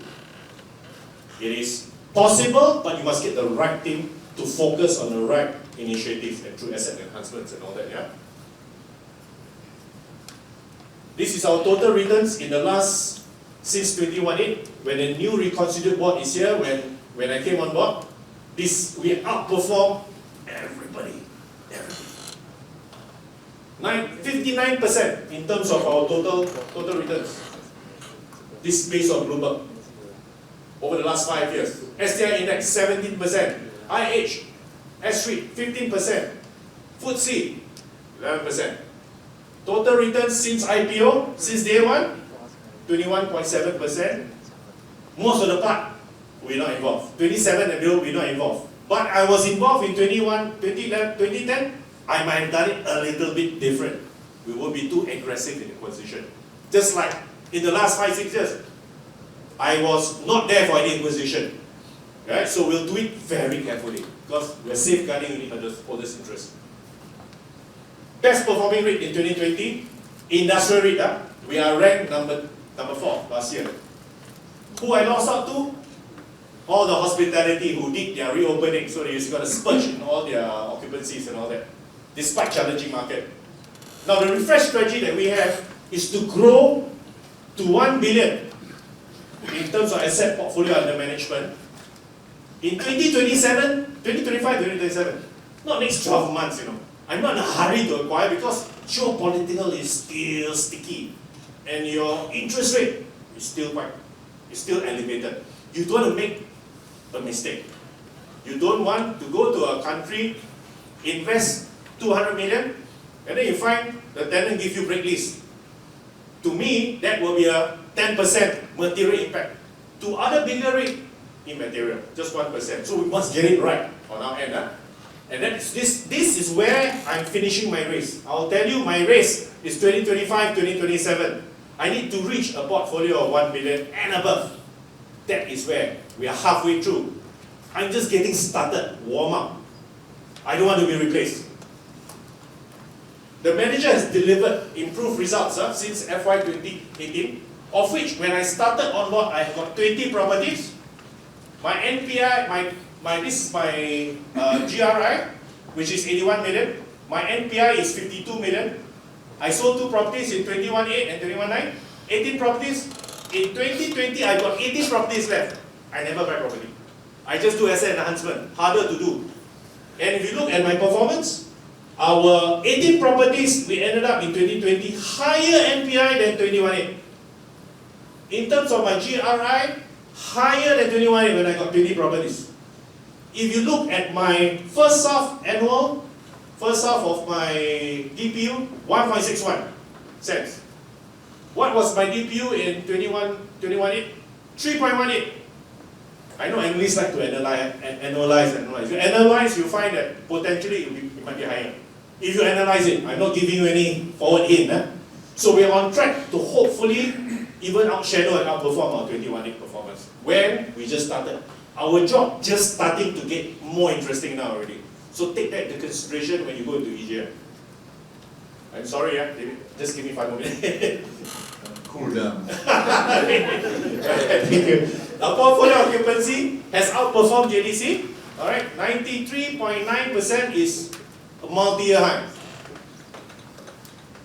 It is possible, but you must get the right team to focus on the right initiatives and through asset enhancements and all that. Yeah. This is our total returns in the last since 2018, when the new reconstituted board is here. When I came on board, we outperformed everybody. 59% in terms of our total returns. This is based on Bloomberg. Over the last 5 years. STI index 17%. IH, S3 15%. FTSE 11%. Total returns since IPO, since day one, 21.7%. Most of the part, we're not involved. 27 and below, we're not involved. But I was involved in 2010. I might have done it a little bit different. We won't be too aggressive in acquisition. Just like in the last 5-6 years, I was not there for any acquisition. Right? So we'll do it very carefully, because we're safeguarding Unitholders' interest. Best performing REIT in 2020, industrial REIT. We are ranked number 4 last year. Who I lost out to? All the hospitality who did their reopening, so they got a spurge in all their occupancies and all that, despite challenging market. Now the refresh strategy that we have is to grow to 1 billion in terms of asset portfolio under management in 2025, 2027. Not next 12 months, I'm not in a hurry to acquire, because geopolitical is still sticky, and your interest rate is still elevated. You don't want to make a mistake. You don't want to go to a country, invest 200 million, and then you find the tenant give you break lease. To me, that will be a 10% material impact. To other bigger REIT, immaterial, just 1%. So we must get it right on our end. And this is where I'm finishing my race. I'll tell you, my race is 2025, 2027. I need to reach a portfolio of 1 billion and above. That is where we are halfway through. I'm just getting started, warm up. I don't want to be replaced. The manager has delivered improved results since FY 2018, of which when I started on board, I got 20 properties. My NPI, this is my GRI, which is 81 million. My NPI is 52 million. I sold 2 properties in 21.8 and 21.9. 18 properties. In 2020, I got 18 properties left. I never buy property. I just do asset enhancement, harder to do. And if you look at my performance, our 18 properties, we ended up in 2020 higher NPI than 21.8. In terms of my GRI, higher than 21.8 when I got 20 properties. If you look at my first half annual, first half of my DPU, 1.61 cents. What was my DPU in 21.8? 3.18. I know analysts like to analyze. If you analyze, you find that potentially it might be higher. If you analyze it, I'm not giving you any forward hint. So we are on track to hopefully even outshadow and outperform our 21.8 performance. When we just started. Our job just starting to get more interesting now already. So take that into consideration when you go into EGM. I'm sorry, David. Just give me 5 more minutes. Cool down. Thank you. Our portfolio occupancy has outperformed JDC. Alright, 93.9% is a multi-year high.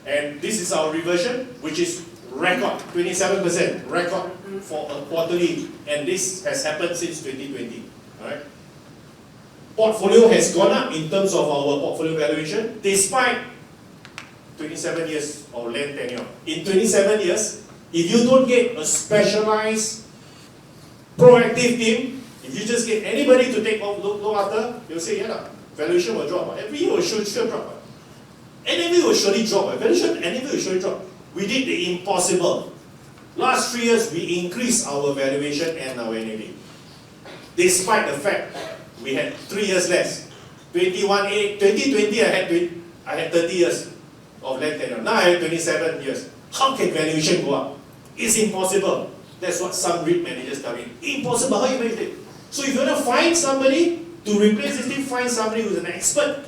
And this is our reversion, which is record, 27% record for a quarterly. And this has happened since 2020. Alright. Portfolio has gone up in terms of our portfolio valuation, despite 27 years of land tenure. In 27 years, if you don't get a specialized, proactive team, if you just get anybody to take look after, you'll say, yeah, valuation will drop. Every year will sure drop. NAV will surely drop. Valuation, NAV will surely drop. We did the impossible. Last 3 years, we increased our valuation and our NAV. Despite the fact we had 3 years less. 2020, I had 30 years of land tenure. Now I have 27 years. How can valuation go up? It's impossible. That's what some REIT managers tell me. Impossible. How you make it? So if you want to find somebody to replace this thing, find somebody who's an expert,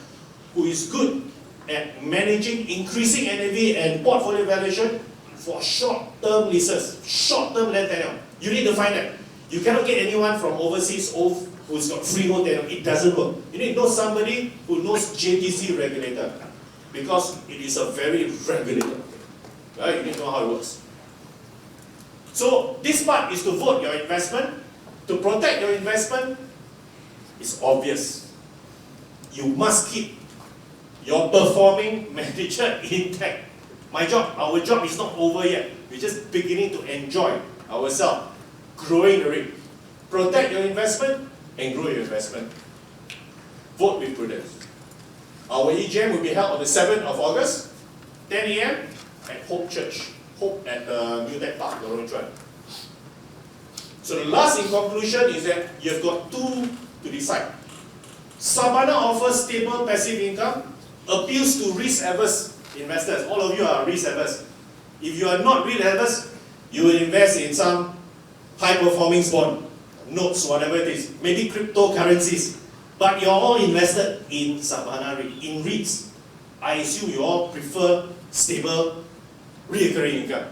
who is good at managing, increasing NAV and portfolio valuation for short-term leases, short-term land tenure. You need to find that. You cannot get anyone from overseas who's got freehold tenure. It doesn't work. You need to know somebody who knows JTC regulator, because it is a very regulated. Right? You need to know how it works. So this part is to vote your investment. To protect your investment, it's obvious. You must keep your performing manager intact. Our job is not over yet. We're just beginning to enjoy ourselves, growing the REIT. Protect your investment and grow your investment. Vote with prudence. Our EGM will be held on the 7th of August, 10 a.m. at Hope Church. Hope at the New Tech Park, Lorong Chuan. So the last in conclusion is that you've got 2 to decide. Sabana offers stable passive income, appeals to risk-averse investors. All of you are risk-averse. If you are not risk-averse, you will invest in some high-performing bond, notes, whatever it is, maybe cryptocurrencies. But you're all invested in Sabana REIT, in REITs. I assume you all prefer stable, recurring income.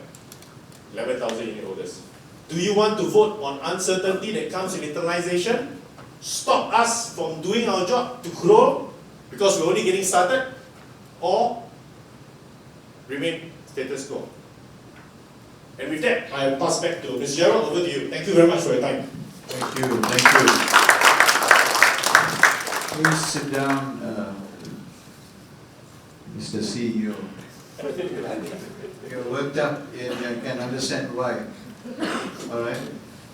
11,000 unit holders. Do you want to vote on uncertainty that comes with internalization? Stop us from doing our job to grow because we're only getting started? Or remain status quo? And with that, I pass back to Ms. Gerald. Over to you. Thank you very much for your time. Thank you. Thank you. Please sit down, Mr. CEO. You're worked up and I can understand why. Alright?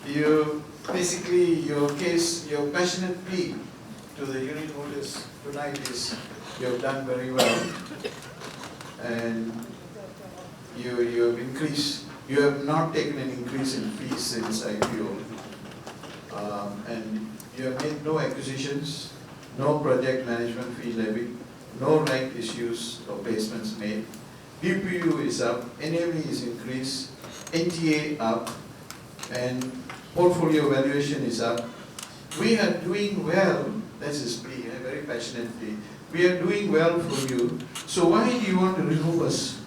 You basically, your case, your passionate plea to the unit holders tonight is you've done very well. And you have increased, you have not taken an increase in fees since IPO. And you have made no acquisitions, no project management fee levy, no right issues or placements made, DPU is up, NAV is increased, NTA up, and portfolio valuation is up. We are doing well, this is plea, very passionately, we are doing well for you, so why do you want to remove us?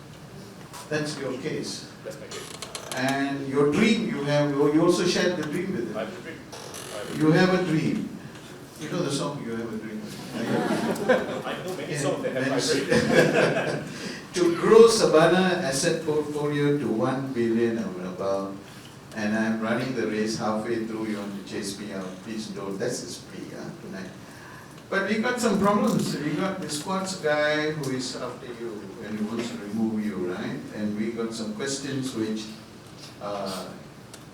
That's your case. That's my case. And your dream you have, you also shared the dream with I them. agree. You have a dream. You know the song, You Have a Dream? I know many songs that have my dream. To grow Sabana asset portfolio to 1 billion or above, and I'm running the race halfway through, you want to chase me out, please don't, that's his plea tonight. But we got some problems, we got the squats guy who is after you and he wants to remove you, right? And we got some questions which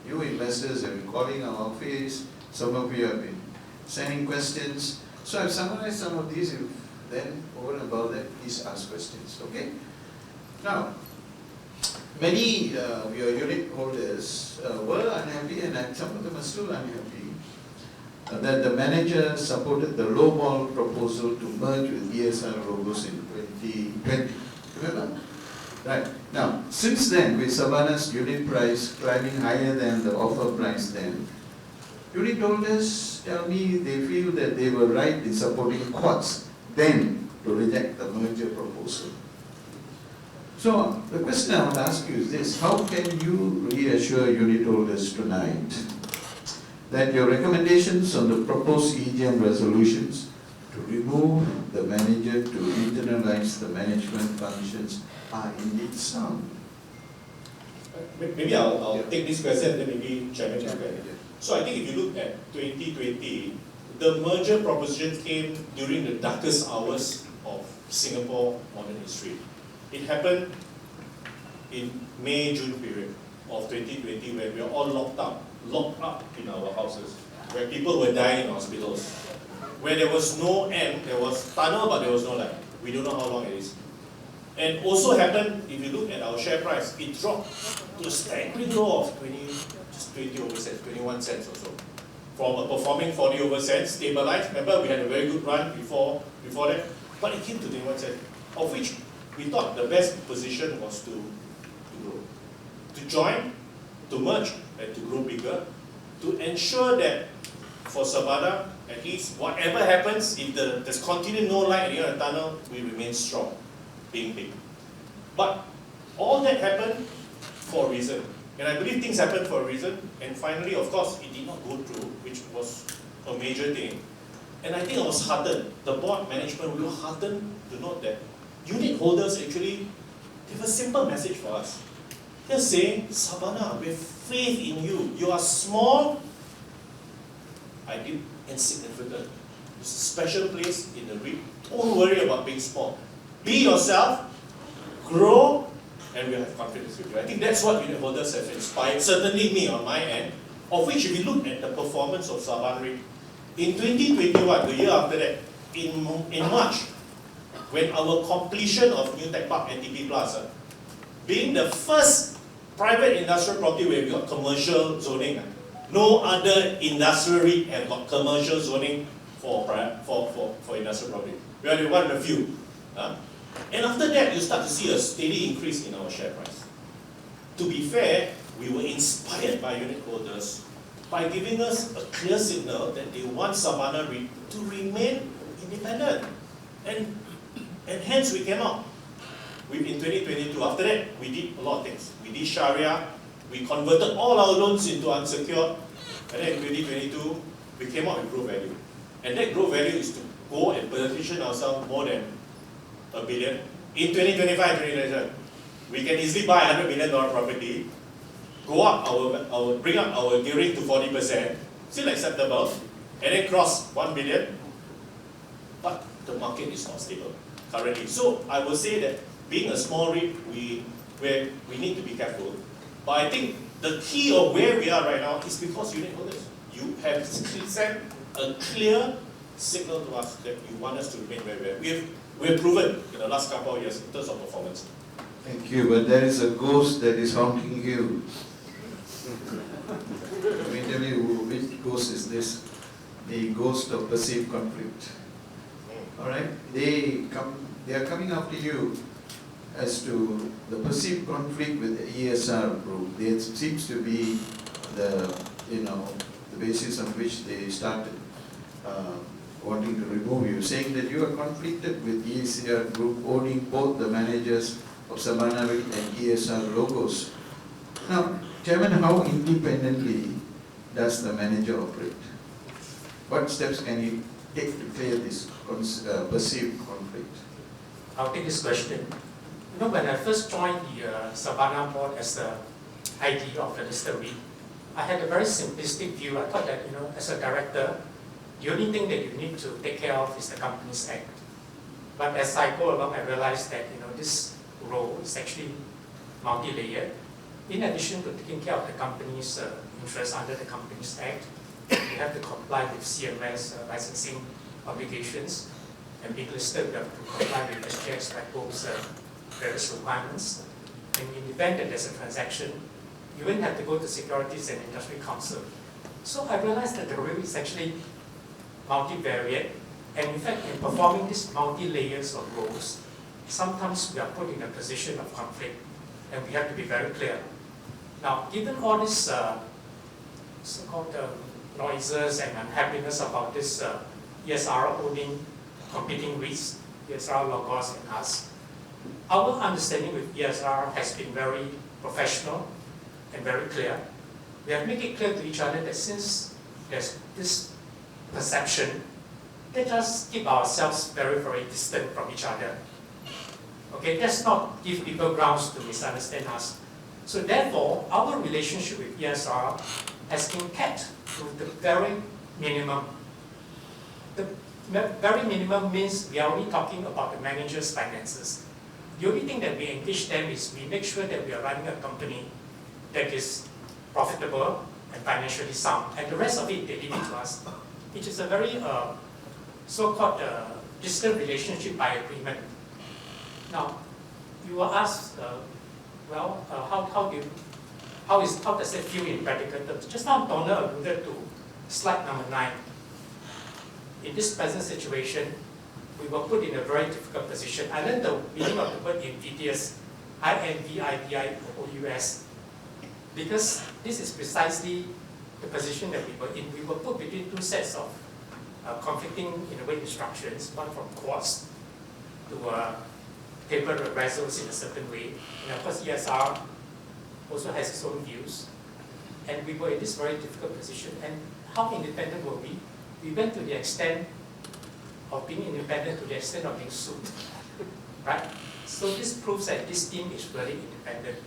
you investors have been calling our office, some of you have been sending questions. So I've summarized some of these, if then over and above that, please ask questions, okay? Now, many of your unit holders were unhappy, and some of them are still unhappy, that the manager supported the lowball proposal to merge with ESR Logos in 2020. Remember? Right. Now, since then, with Sabana's unit price climbing higher than the offer price then, unit holders tell me they feel that they were right in supporting Quartz then to reject the merger proposal. So, the question I want to ask you is this: how can you reassure unit holders tonight that your recommendations on the proposed EGM resolutions to remove the manager, to internalize the management functions are indeed sound? Maybe I'll take this question and then maybe Chairman can go. So I think if you look at 2020, the merger proposition came during the darkest hours of Singapore modern history. It happened in May-June period of 2020 when we were all locked up in our houses, where people were dying in hospitals, where there was no end, there was tunnel but there was no light. We don't know how long it is. And also happened, if you look at our share price, it dropped to a staggering low of 20 over cents, 21 cents or so. From a performing 40 over cents, stabilized. Remember, we had a very good run before that, but it came to 21 cents, of which we thought the best position was to grow, to join, to merge, and to grow bigger, to ensure that for Sabana, at least whatever happens, if there's continued no light at the end of the tunnel, we remain strong, being big. But all that happened for a reason. And I believe things happened for a reason, and finally, of course, it did not go through, which was a major thing. And I think I was heartened, the board management, we were heartened to note that unit holders actually gave a simple message for us. They're saying, Sabana, we have faith in you. You are small, I did insignificant. It's a special place in the REIT. Don't worry about being small. Be yourself, grow, and we have confidence with you. I think that's what unit holders have inspired, certainly me on my end, of which if you look at the performance of Sabana REIT, in 2021, the year after that, in March, when our completion of New Tech Park NTP Plaza, being the first private industrial property where we got commercial zoning, no other industrial REIT have got commercial zoning for industrial property. We are one of the few. And after that, you start to see a steady increase in our share price. To be fair, we were inspired by unit holders by giving us a clear signal that they want Sabana REIT to remain independent. And hence we came out. In 2022, after that, we did a lot of things. We did Sharia, we converted all our loans into unsecured, and then in 2022, we came out with growth value. And that growth value is to go and position ourselves more than $1 billion. In 2025, 2027, we can easily buy $100 million property, go up bring up our gearing to 40%, still acceptable, and then cross 1 billion. But the market is not stable currently. So I will say that being a small REIT, we need to be careful. But I think the key of where we are right now is because unit holders, you have sent a clear signal to us that you want us to remain where we are. We have proven in the last couple of years in terms of performance. Thank you, but there is a ghost that is haunting you. Let me tell you which ghost is this. The ghost of perceived conflict. All right, they are coming after you as to the perceived conflict with the ESR group. There seems to be the basis on which they started wanting to remove you, saying that you are conflicted with ESR group owning both the managers of Sabana REIT and ESR logos. Now, Chairman, how independently does the manager operate? What steps can he take to clear this perceived conflict? I'll take this question. When I first joined the Sabana board as the ID of the listed REIT, I had a very simplistic view. I thought that, as a director, the only thing that you need to take care of is the Companies Act. But as I go along, I realized that, this role is actually multi-layered. In addition to taking care of the company's interests under the Companies Act, you have to comply with CMS licensing obligations, and being listed, you have to comply with SGX RECO's various requirements. And in the event that there's a transaction, you wouldn't have to go to Securities and Industry Council. So I realized that the role is actually multivariate, and in fact, in performing these multi-layers of roles, sometimes we are put in a position of conflict, and we have to be very clear. Now, given all this so-called noises and unhappiness about this ESR owning competing REITs, ESR Logos and us, our understanding with ESR has been very professional and very clear. We have made it clear to each other that since there's this perception, let us keep ourselves very, very distant from each other. Okay, let's not give people grounds to misunderstand us. So therefore, our relationship with ESR has been kept to the very minimum. The very minimum means we are only talking about the manager's finances. The only thing that we engage them is we make sure that we are running a company that is profitable and financially sound. And the rest of it, they leave it to us. It is a very so-called distant relationship by agreement. Now, you were asked, how does it feel in practical terms? Just now, Donna alluded to slide number 9. In this present situation, we were put in a very difficult position. I learned the meaning of the word invidious, INVIDIOUS, because this is precisely the position that we were in. We were put between two sets of conflicting, in a way, instructions, one from courts to paper results in a certain way. And of course, ESR also has its own views. And we were in this very difficult position. And how independent were we? We went to the extent of being independent to the extent of being sued, right? So this proves that this team is really independent.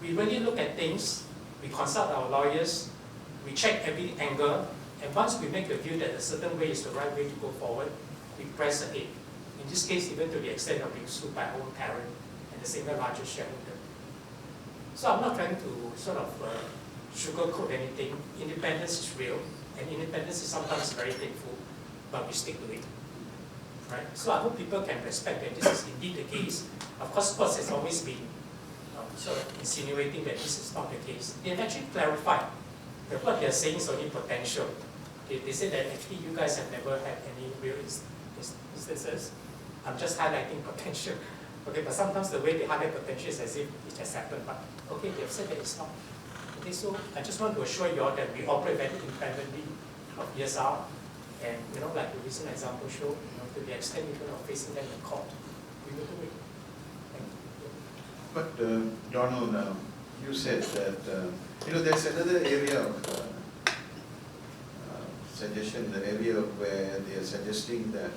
We really look at things, we consult our lawyers, we check every angle, and once we make the view that a certain way is the right way to go forward, we press ahead. In this case, even to the extent of being sued by our own parent and the single largest shareholder. So I'm not trying to sort of sugarcoat anything. Independence is real, and independence is sometimes very painful, but we stick to it. Right? So I hope people can respect that this is indeed the case. Of course, courts has always been sort of insinuating that this is not the case. They've actually clarified that what they're saying is only potential. They say that actually you guys have never had any real instances. I'm just highlighting potential. Okay, but sometimes the way they highlight potential is as if it has happened, but okay, they've said that it's not. Okay, so I just want to assure you all that we operate very independently of ESR, and like the recent example showed, to the extent even of facing them in court, we will do it. But Donald, you said that there's another area of suggestion, the area where they are suggesting that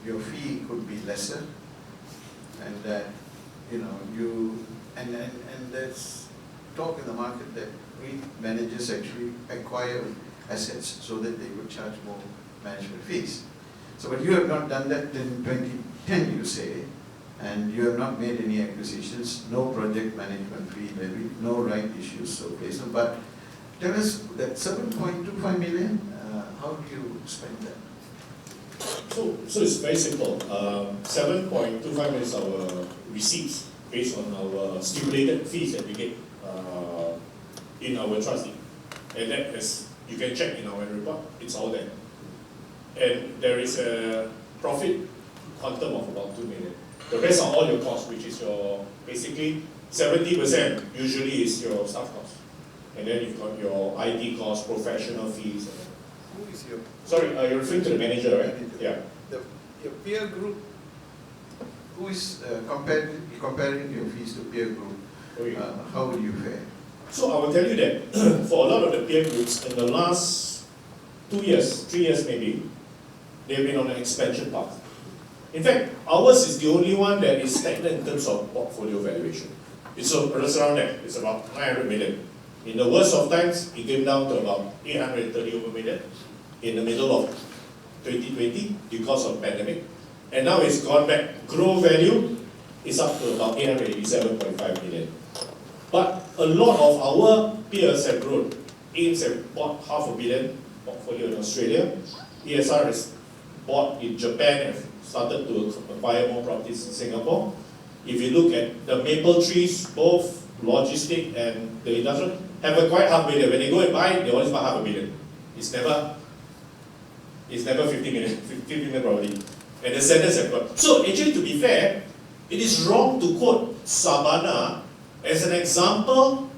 your fee could be lesser, and that and there's talk in the market that REIT managers actually acquire assets so that they would charge more management fees. So, but you have not done that in 2010, you say, and you have not made any acquisitions, no project management fee levy, no right issues so placed. But tell us that 7.25 million, how do you spend that? So it's very simple. 7.25 million is our receipts based on our stipulated fees that we get in our trustee. And that is, you can check in our report, it's all there. And there is a profit quantum of about 2 million. The rest are all your costs, which is your, basically 70% usually is your staff costs. And then you've got your IT costs, professional fees. Who is your, Sorry, you're referring to the manager, right? Manager. Yeah. your peer group? Who is comparing your fees to peer group? Okay. How would you fare? So I will tell you that for a lot of the peer groups in the last 2 years, 3 years maybe, they've been on an expansion path. In fact, ours is the only one that is stagnant in terms of portfolio valuation. It's around there. It's about 900 million. In the worst of times, it came down to about 830 over million in the middle of 2020 because of pandemic. And now it's gone back. Grow value is up to about 887.5 million. But a lot of our peers have grown. AIMS have bought $500 million portfolio in Australia. ESR has bought in Japan and started to acquire more properties in Singapore. If you look at the maple trees, both logistic and the industrial, have acquired $500 million. When they go and buy, they always buy $500 million. It's never 50 million, 50 million probably. And the sellers have got. So actually, to be fair, it is wrong to quote Sabana as an example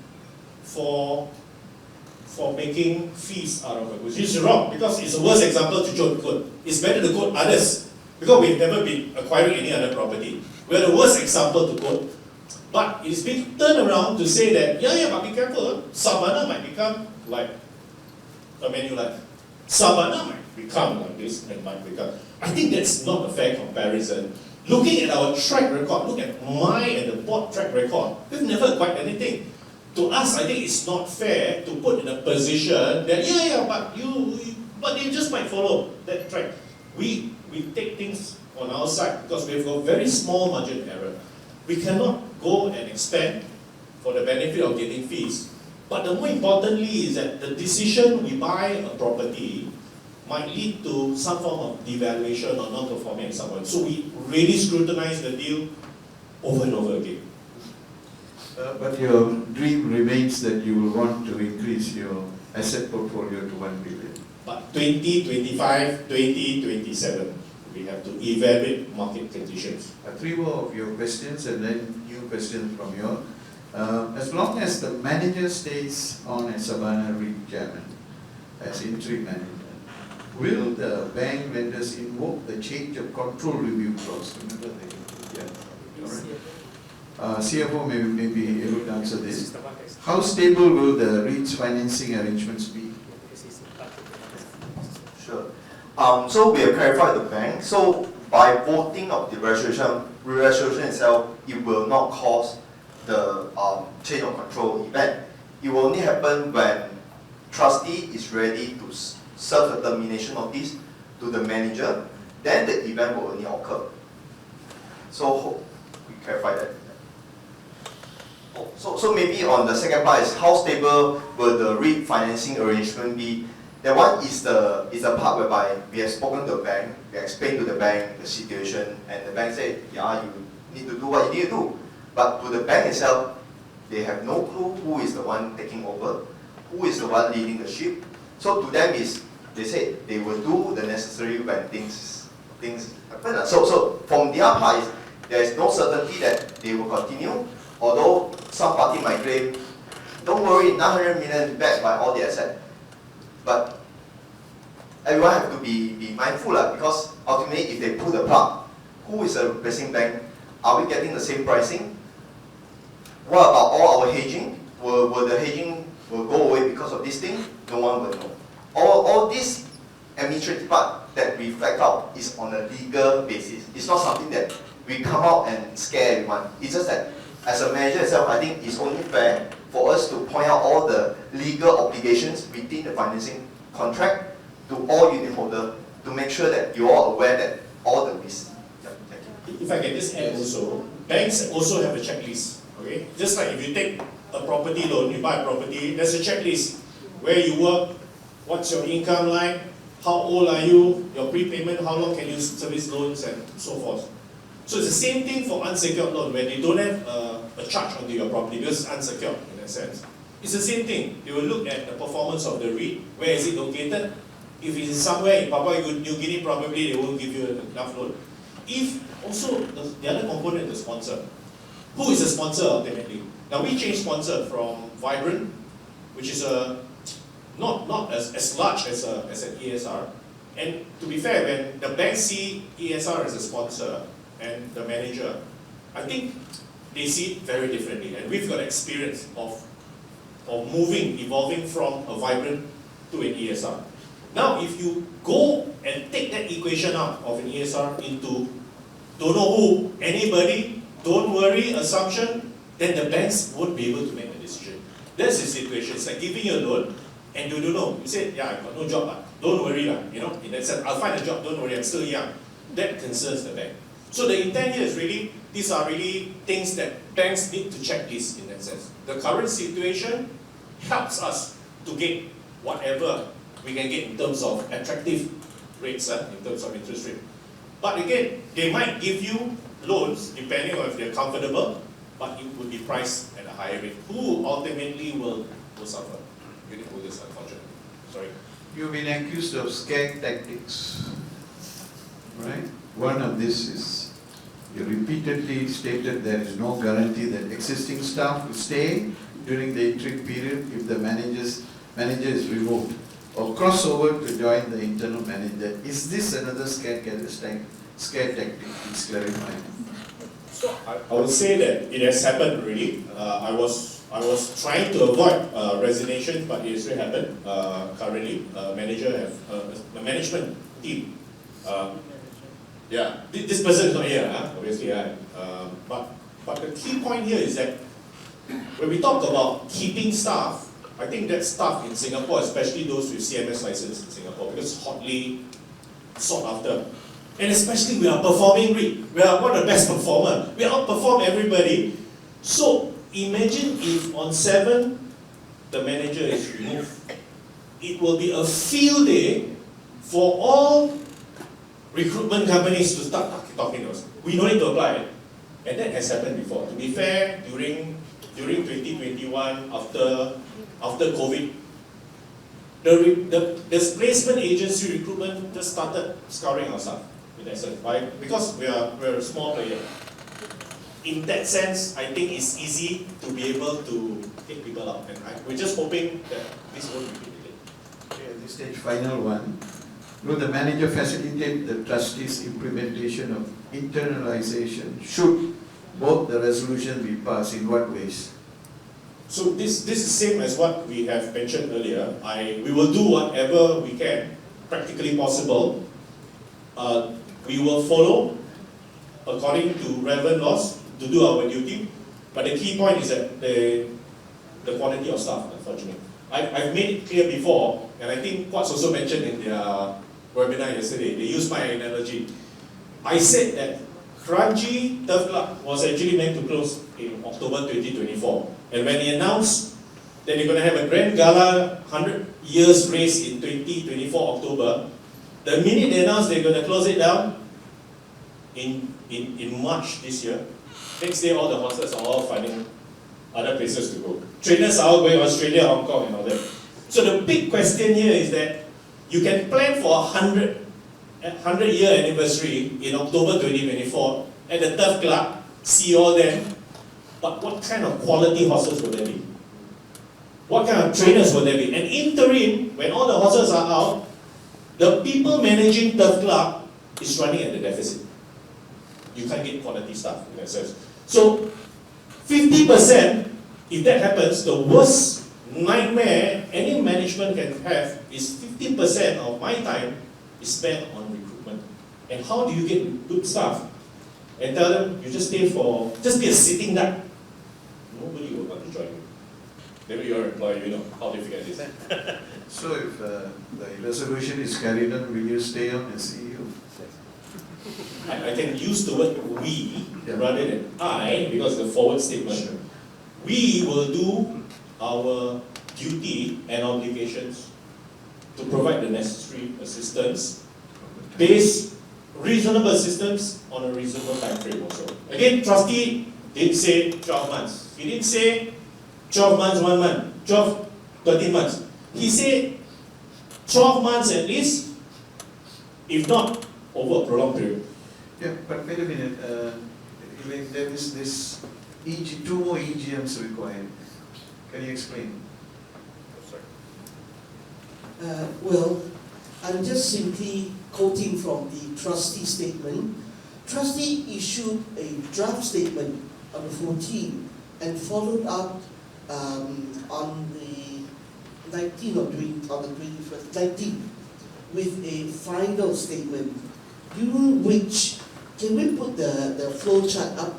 for making fees out of it, which is wrong because it's the worst example to quote. It's better to quote others because we've never been acquiring any other property. We're the worst example to quote. But it's been turned around to say that, but be careful, Sabana might become like a Manulife. Sabana might become like this and might become. I think that's not a fair comparison. Looking at our track record, look at my and the board track record, we've never acquired anything. To us, I think it's not fair to put in a position that, but they just might follow that track. We take things on our side because we've got very small margin error. We cannot go and expand for the benefit of getting fees. But the more importantly is that the decision we buy a property might lead to some form of devaluation or non-performing in some way. So we really scrutinize the deal over and over again. But your dream remains that you will want to increase your asset portfolio to 1 billion. But 2025, 2027, we have to evaluate market conditions. 3 more of your questions and then new questions from you. As long as the manager stays on as Sabana REIT chairman, as interim manager, will the bank lenders invoke the change of control review clause? Remember CFO may be able to answer this. How stable will the REIT's financing arrangements be? Sure. So we have clarified the bank. So by voting of the resolution itself, it will not cause the change of control event. It will only happen when trustee is ready to serve the termination notice to the manager. Then the event will only occur. So we clarify that. So maybe on the second part is how stable will the REIT financing arrangement be? That one is the part whereby we have spoken to the bank, we explained to the bank the situation, and the bank said, you need to do what you need to do. But to the bank itself, they have no clue who is the one taking over, who is the one leading the ship. So to them is, they said they will do the necessary when things happen. So from their part, there is no certainty that they will continue. Although some party might claim, don't worry, 900 million backed by all the assets. But everyone have to be mindful because ultimately if they pull the plug, who is the replacing bank? Are we getting the same pricing? What about all our hedging? Will the hedging go away because of this thing? No one will know. All this administrative part that we flag out is on a legal basis. It's not something that we come out and scare everyone. It's just that as a manager itself, I think it's only fair for us to point out all the legal obligations within the financing contract to all unit holders to make sure that you're all aware that all the risks. Yeah, thank you. If I can just add also, banks also have a checklist. Okay, just like if you take a property loan, you buy a property, there's a checklist where you work, what's your income like, how old are you, your prepayment, how long can you service loans, and so forth. So it's the same thing for unsecured loan where they don't have a charge onto your property because it's unsecured in that sense. It's the same thing. They will look at the performance of the REIT, where is it located, If it's somewhere in Papua New Guinea, probably they won't give you enough loan. If also the other component, the sponsor. Who is the sponsor ultimately? Now we changed sponsor from Vibrant, which is not as large as an ESR. And to be fair, when the banks see ESR as a sponsor and the manager, I think they see it very differently. And we've got experience of evolving from a Vibrant to an ESR. Now, if you go and take that equation out of an ESR into don't know who, anybody, don't worry, assumption, then the banks won't be able to make a decision. That's the situation. It's like giving you a loan and you don't know. You say, yeah, I've got no job, don't worry, in that sense, I'll find a job, don't worry, I'm still young. That concerns the bank. So the intent here is really, these are really things that banks need to check this in that sense. The current situation helps us to get whatever we can get in terms of attractive rates, in terms of interest rate. But again, they might give you loans depending on if they're comfortable, but it would be priced at a higher rate. Who ultimately will suffer? Unitholders, unfortunately. Sorry. You've been accused of scare tactics, right? One of this is you repeatedly stated there is no guarantee that existing staff will stay during the interim period if the manager is removed or cross over to join the internal manager. Is this another scare tactic? Please clarify. So I would say that it has happened already. I was trying to avoid resignation, but it has really happened. Currently, the management team. Yeah, this person is not here, obviously. But the key point here is that when we talk about keeping staff, I think that staff in Singapore, especially those with CMS license in Singapore, because it's hotly sought after. And especially we are performing REIT. We are one of the best performers. We outperform everybody. So imagine if on 7, the manager is removed. It will be a field day for all recruitment companies to start talking to us. We don't need to apply. And that has happened before. To be fair, during 2021, after COVID, the displacement agency recruitment just started scouring our staff. In that sense, because we're a small player. In that sense, I think it's easy to be able to take people out. And we're just hoping that this won't repeat again. Okay, at this stage, final one. Will the manager facilitate the trustees' implementation of internalization should both the resolution be passed? In what ways? So this is same as what we have mentioned earlier. We will do whatever we can, practically possible. We will follow according to relevant laws to do our duty. But the key point is that the quality of staff, unfortunately. I've made it clear before, and I think what's also mentioned in their webinar yesterday, they used my analogy. I said that Kranji Turf Club was actually meant to close in October 2024. And when they announced that they're going to have a grand gala 100 years race in 2024 October, the minute they announced they're going to close it down in March this year, next day all the horses are all finding other places to go. Trainers are all going to Australia, Hong Kong and all that. So the big question here is that you can plan for a 100-year anniversary in October 2024 at the Turf Club, see all them, but what kind of quality horses will there be? What kind of trainers will there be? And interim, when all the horses are out, the people managing Turf Club is running at the deficit. You can't get quality staff in that sense. So 50%, if that happens, the worst nightmare any management can have is 50% of my time is spent on recruitment. And how do you get good staff? And tell them, you just be a sitting duck. Nobody will want to join you. Maybe you're an employer, you know how difficult it is. So if the resolution is carried on, will you stay on as CEO? I can use the word we rather than I, because the forward statement. We will do our duty and obligations to provide the necessary assistance, based reasonable assistance on a reasonable time frame also. Again, trustee didn't say 12 months. He didn't say 12 months, 1 month, 13 months. He said 12 months at least, if not over a prolonged period. Yeah, but wait a minute, there is this two more EGMs required. Can you explain? Well, I'm just simply quoting from the trustee statement. Trustee issued a draft statement on the 14th and followed up on the 19th or 20, on the 21st, 19th, with a final statement, during which, can we put the flow chart up?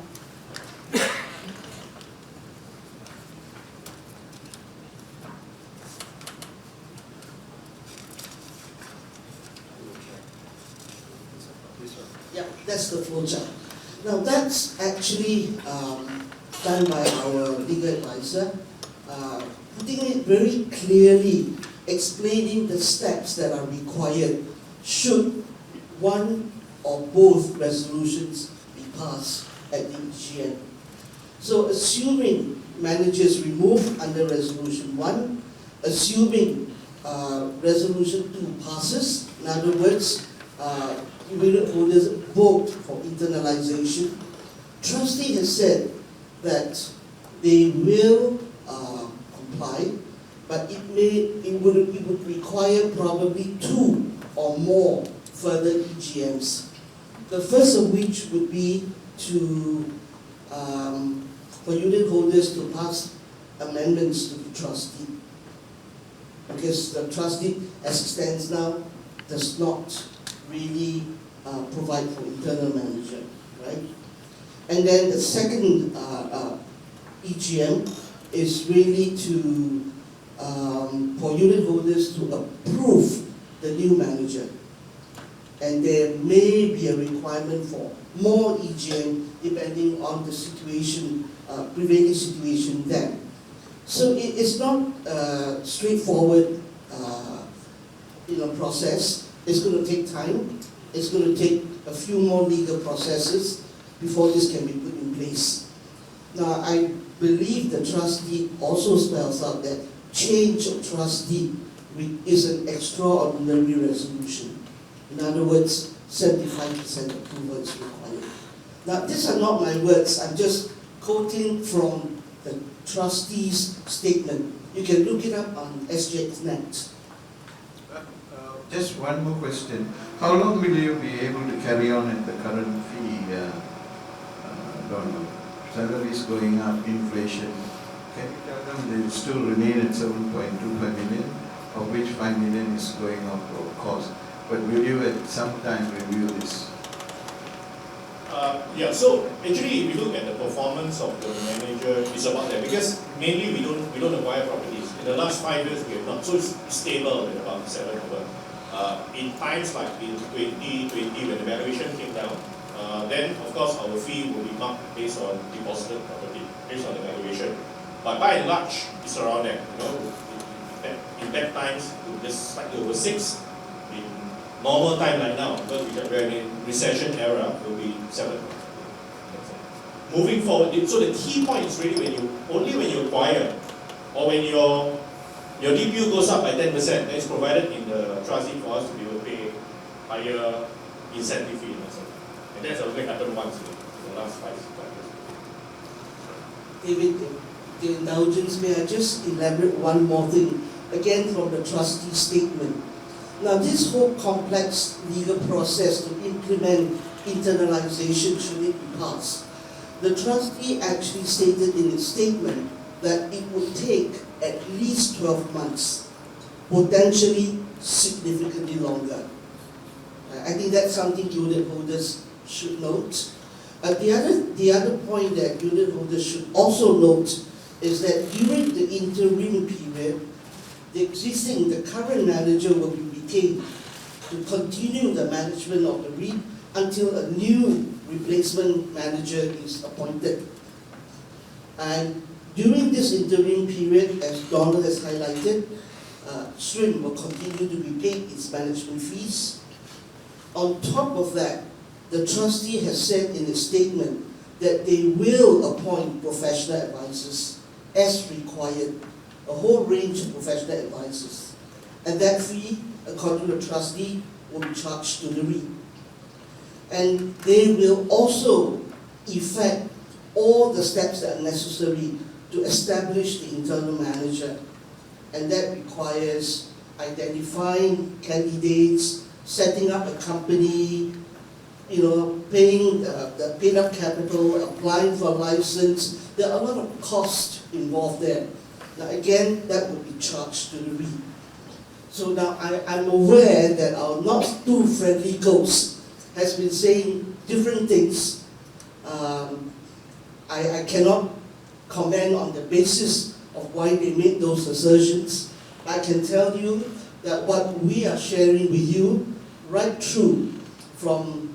Yeah, that's the flow chart. Now that's actually done by our legal advisor, putting it very clearly, explaining the steps that are required should one or both resolutions be passed at the EGM. So assuming managers removed under Resolution 1, assuming Resolution 2 passes, in other words, unit holders vote for internalization, trustee has said that they will comply, but it would require probably 2 or more further EGMs. The first of which would be to for unit holders to pass amendments to the trustee, because the trustee, as it stands now, does not really provide for internal manager, right? And then the second EGM is really to for unit holders to approve the new manager. And there may be a requirement for more EGM depending on the situation, prevailing situation then. So it's not a straightforward process. It's going to take time. It's going to take a few more legal processes before this can be put in place. Now, I believe the trustee also spells out that change of trustee is an extraordinary resolution. In other words, 75% approval is required. Now, these are not my words. I'm just quoting from the trustee's statement. You can look it up on SJX.net. Just one more question. How long will you be able to carry on at the current fee? Salaries going up, inflation. Can you tell them they will still remain at 7.25 million, of which 5 million is going up of cost? But will you at some time review this? Yeah, so actually if you look at the performance of the manager, it's about that, because mainly we don't acquire properties. In the last 5 years we have not, so it's stable at about 7 over. In times like in 2020 when the valuation came down, then of course our fee will be marked based on deposited property, based on the valuation. But by and large, it's around that. In bad times, just slightly over 6. In normal time like now, because we're in recession era, will be 7. Moving forward, so the key point is really when you acquire, or when your DPU goes up by 10%, that is provided in the trustee for us to be able to pay higher incentive fee. And that's only happened once in the last 5 years. David, the indulgence, may I just elaborate one more thing, again from the trustee statement. Now this whole complex legal process to implement internalization should it be passed, the trustee actually stated in its statement that it would take at least 12 months, potentially significantly longer. I think that's something unit holders should note. The other point that unit holders should also note is that during the interim period, the current manager will be retained to continue the management of the REIT until a new replacement manager is appointed. And during this interim period, as Donald has highlighted, SRIM will continue to be paid its management fees. On top of that, the trustee has said in its statement that they will appoint professional advisors as required, a whole range of professional advisors. And that fee according to the trustee, will be charged to the REIT. And they will also effect all the steps that are necessary to establish the internal manager. And that requires identifying candidates, setting up a company, paying the paid-up capital, applying for a license. There are a lot of costs involved there. Now again, that will be charged to the REIT. So now I'm aware that our not too friendly ghost has been saying different things. I cannot comment on the basis of why they made those assertions. I can tell you that what we are sharing with you right through from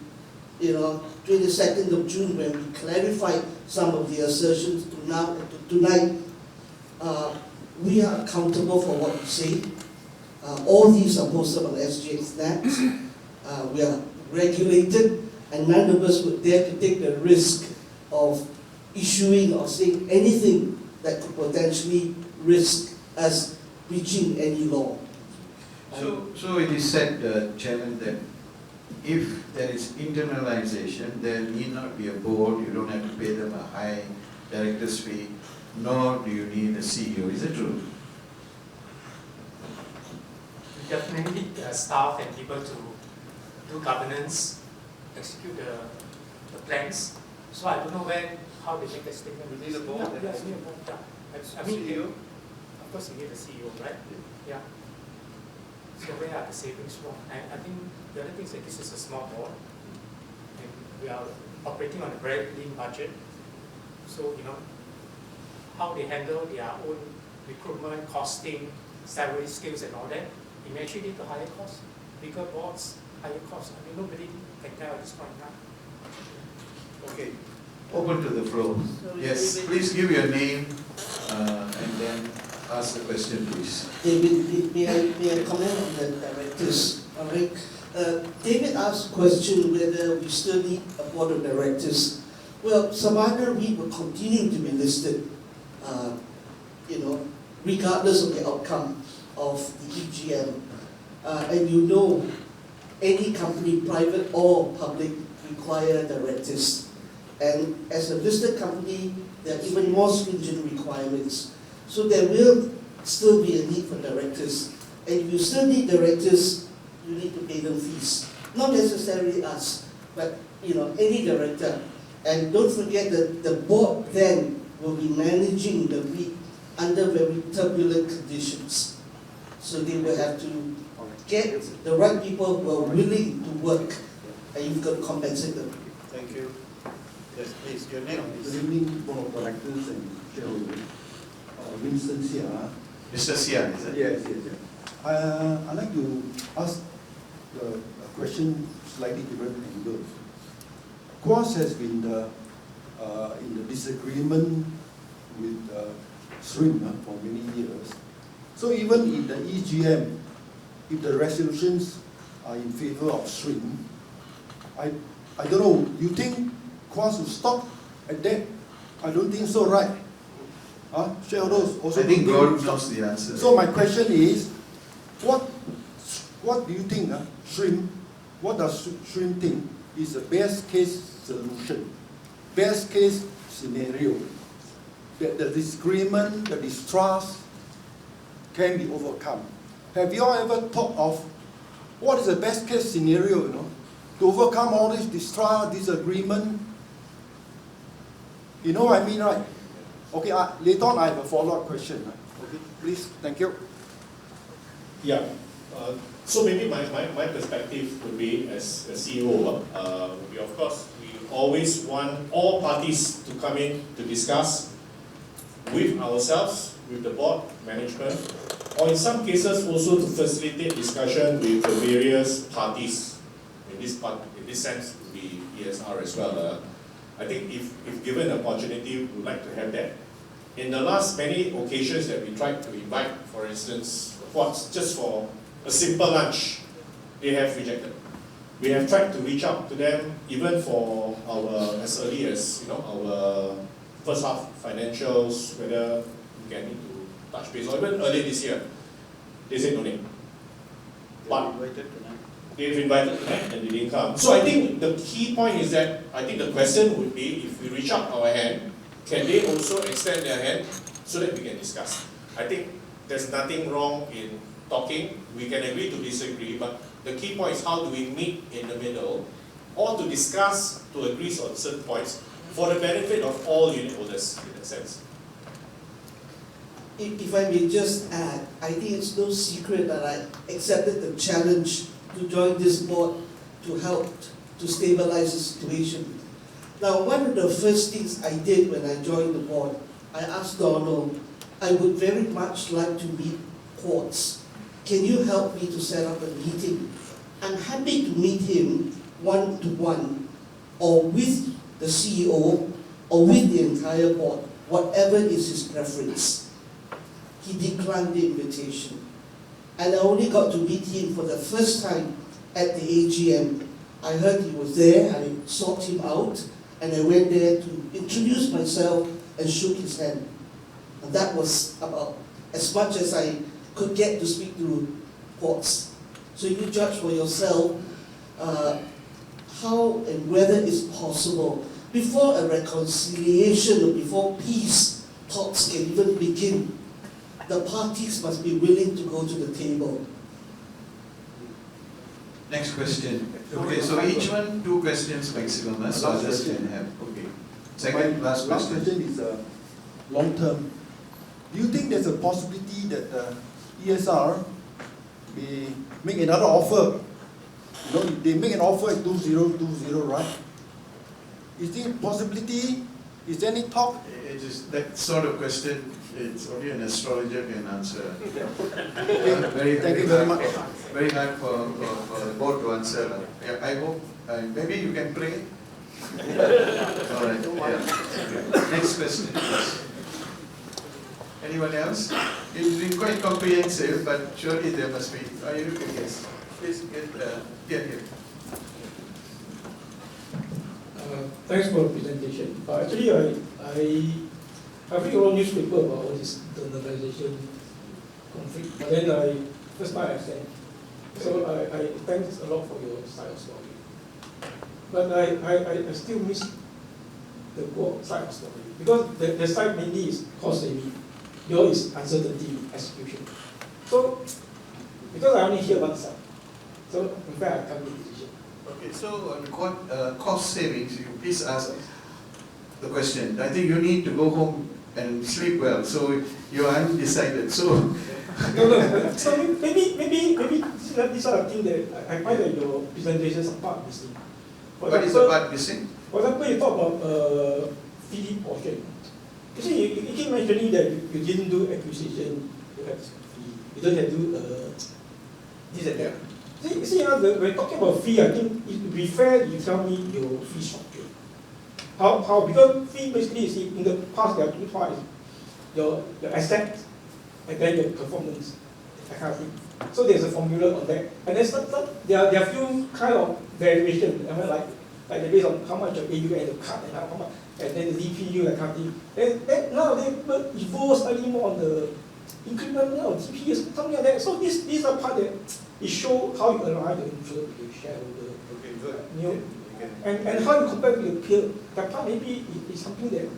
22nd of June when we clarified some of the assertions to now to tonight, we are accountable for what we say. All these are posted on SGX Net. We are regulated, and none of us would dare to take the risk of issuing or saying anything that could potentially risk us breaching any law. So it is said, Chairman, that if there is internalization, there need not be a board, you don't have to pay them a high director's fee, nor do you need a CEO. Is it true? We definitely need staff and people to do governance, execute the plans. So I don't know how they make that statement. You need a board? Yeah, you need a board. Yeah. I mean, CEO? Of course, you need a CEO, right? Yeah. So where are the savings from? I think the other thing is that this is a small board, and we are operating on a very lean budget. So how they handle their own recruitment, costing, salary scales, and all that, it may actually lead to higher costs, bigger boards, higher costs. I mean, nobody can tell at this point in time. Okay. Open to the floor. Yes, please give your name and then ask the question, please. David, may I comment on the directors? All right. David asked a question whether we still need a board of directors. Well, Sabana REIT will continue to be listed, regardless of the outcome of the EGM. And any company, private or public, require directors. And as a listed company, there are even more stringent requirements. So there will still be a need for directors. And if you still need directors, you need to pay them fees. Not necessarily us, but any director. And don't forget that the board then will be managing the REIT under very turbulent conditions. So they will have to get the right people who are willing to work, and you've got to compensate them. Thank you. Yes, please, your name, Good please. evening, Board of Directors and shareholders. Winston here. Mr. Sian, is it? Yes. I'd like to ask a question slightly different angle. Quas has been in the disagreement with SRIM for many years. So even in the EGM, if the resolutions are in favor of SRIM, I don't know, you think Quas will stop at that? I don't think so, right? Shareholders also I think don't God stop. knows the answer. So my question is, what do you think, SRIM, what does SRIM think is the best case solution, best case scenario, that the disagreement, the distrust can be overcome? Have you all ever thought of what is the best case scenario, to overcome all this distrust, disagreement? You know what I mean, right? Okay, later on I have a follow-up question. Okay, please, thank you. Yeah. So maybe my perspective would be as a CEO, we always want all parties to come in to discuss with ourselves, with the board, management, or in some cases also to facilitate discussion with the various parties. In this sense, would be ESR as well. I think if given an opportunity, we would like to have that. In the last many occasions that we tried to invite, for instance, just for a simple lunch, they have rejected. We have tried to reach out to them, even for as early as our first half financials, whether we can need to touch base, or even earlier this year, they said no need. but they've invited tonight and they didn't come. So I think the key point is that, I think the question would be, if we reach out our hand, can they also extend their hand so that we can discuss? I think there's nothing wrong in talking. We can agree to disagree, but the key point is how do we meet in the middle, or to discuss, to agree on certain points for the benefit of all unit holders in that sense. If I may just add, I think it's no secret that I accepted the challenge to join this board to help to stabilize the situation. Now, one of the first things I did when I joined the board, I asked Donald, I would very much like to meet Quartz. Can you help me to set up a meeting? I'm happy to meet him one-to-one, or with the CEO, or with the entire board, whatever is his preference. He declined the invitation. And I only got to meet him for the first time at the AGM. I heard he was there, I sought him out, and I went there to introduce myself and shook his hand. And that was about as much as I could get to speak to Quartz. So you judge for yourself how and whether it's possible. Before a reconciliation or before peace talks can even begin, the parties must be willing to go to the table. Next question. Okay, so each one 2 questions maximum, so others can have. Okay. Second, last Last question. question is long term. Do you think there's a possibility that ESR may make another offer? You know, they make an offer at 2020, right? Is there a possibility? Is there any talk? It is that sort of question, it's only an astrologer can answer. Thank you very much. Very hard for the board to answer. Yeah, I hope, maybe you can pray. All right, yeah. Next question, please. Anyone else? It's been quite comprehensive, but surely there must be. Are you? Yes. Please get here. Thanks for the presentation. Actually, I read a lot of newspaper about all this internalization conflict, but then first time I sent. So I thanks a lot for your side of story. But I still miss the board side of story, because the side mainly is cost saving. Yours is uncertainty execution. So because I only hear one side, so in fact I can't make a decision. Okay, so on cost savings, you please ask the question. I think you need to go home and sleep well, so you are undecided. So No. So maybe these are the things that I find that your presentations are part missing. what is the part missing? For example, you talk about fee portion. You see, you keep mentioning that you didn't do acquisition, you have fee. You don't have to do this and that. See, when you're talking about fee, I think it would be fair you tell me your fee structure. How? Because fee basically, see, in the past there are 2 parts. Your assets and then your performance, that kind of thing. So there's a formula on that. And then there are few kind of variation. I mean, like based on how much of AUM you cut and how much, and then the DPU, that kind of thing. Then now they evolve slightly more on the increment or DPU, something like that. So these are part that it shows how you align the interest with the shareholder. Okay, good. You know, and how you compare with the peer. That part maybe is something that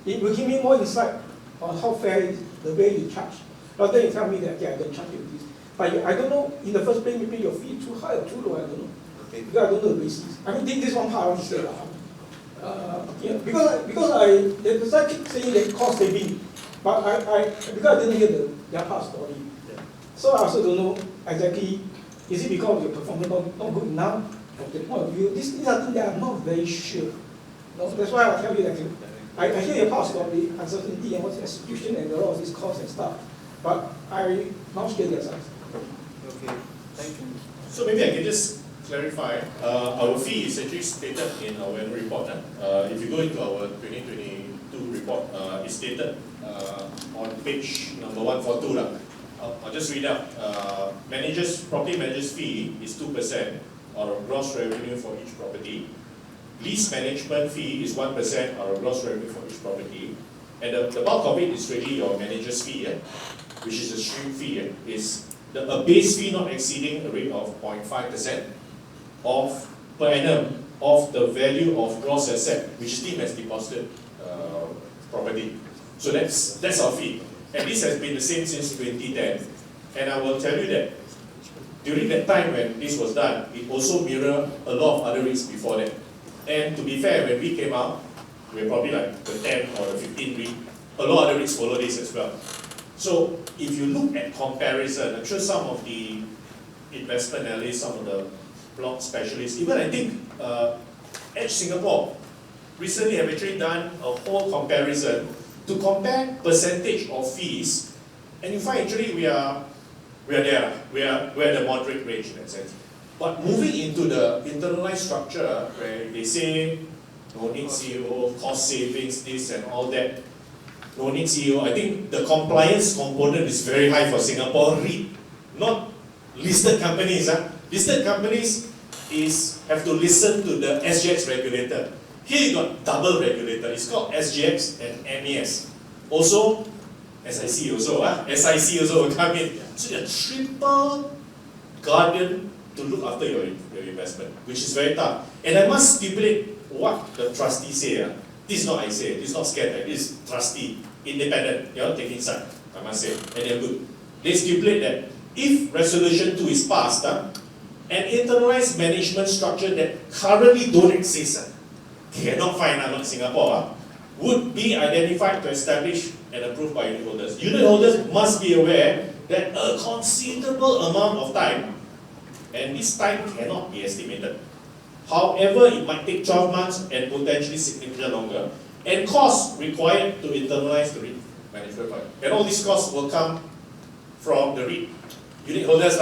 it will give me more insight on how fair is the way you charge. Rather than you tell me that, yeah, I can charge you this. But I don't know, in the first place, maybe your fee is too high or too low, I don't know. Okay. Because I don't know the basis. I mean, this one part I want to say. Because the side keep saying that cost saving, but because I didn't hear their part story. Yeah. So I also don't know exactly, is it because your performance not good enough? From the point of view, these are things that I'm not very sure. No, that's why I tell you that I hear your part story, uncertainty and what's execution and a lot of these costs and stuff. But I not sure their size. Okay, thank you. So maybe I can just clarify. Our fee is actually stated in our annual report. If you go into our 2022 report, it's stated on page number 142. I'll just read out. Property managers fee is 2% on our gross revenue for each property. Lease management fee is 1% on our gross revenue for each property. And the bulk of it is really your manager's fee, which is a stream fee, is a base fee not exceeding a rate of 0.5% of per annum of the value of gross asset which is deemed as deposited property. So that's our fee. And this has been the same since 2010. And I will tell you that during that time when this was done, it also mirrored a lot of other REITs before that. And to be fair, when we came out, we were probably like the 10 or the 15 REIT. A lot of other REITs follow this as well. So if you look at comparison, I'm sure some of the investment analysts, some of the block specialists, even I think Edge Singapore recently have actually done a whole comparison to compare percentage of fees, and you find actually we are there, we're the moderate range in that sense. But moving into the internalized structure where they say no need CEO, cost savings, this and all that, no need CEO, I think the compliance component is very high for Singapore REIT, not listed companies. Listed companies have to listen to the SGX regulator. Here you got double regulator. It's called SGX and MES. Also, SIC also. SIC also will come in. So a triple guardian to look after your investment, which is very tough. And I must stipulate what the trustee say. This is not I say. This is not scared. This is trustee, independent. They are not taking side. I must say, and they're good. They stipulate that if Resolution 2 is passed, an internalized management structure that currently don't exist, cannot find not Singapore, would be identified to establish and approved by unitholders. Unitholders must be aware that a considerable amount of time, and this time cannot be estimated. However, it might take 12 months and potentially significantly longer, and costs required to internalize the REIT management part. And all these costs will come from the REIT. Unitholders.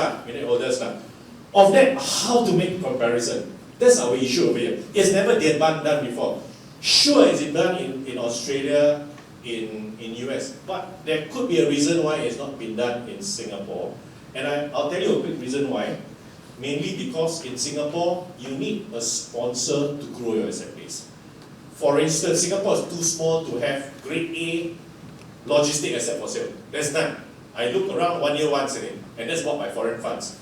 Of that, how to make comparison? That's our issue over here. It's never been done before. Sure, it's been done in Australia, in US, but there could be a reason why it's not been done in Singapore. And I'll tell you a quick reason why. Mainly because in Singapore, you need a sponsor to grow your asset base. For instance, Singapore is too small to have grade A logistic asset for sale. There's none. I look around 1 year once and that's bought by foreign funds.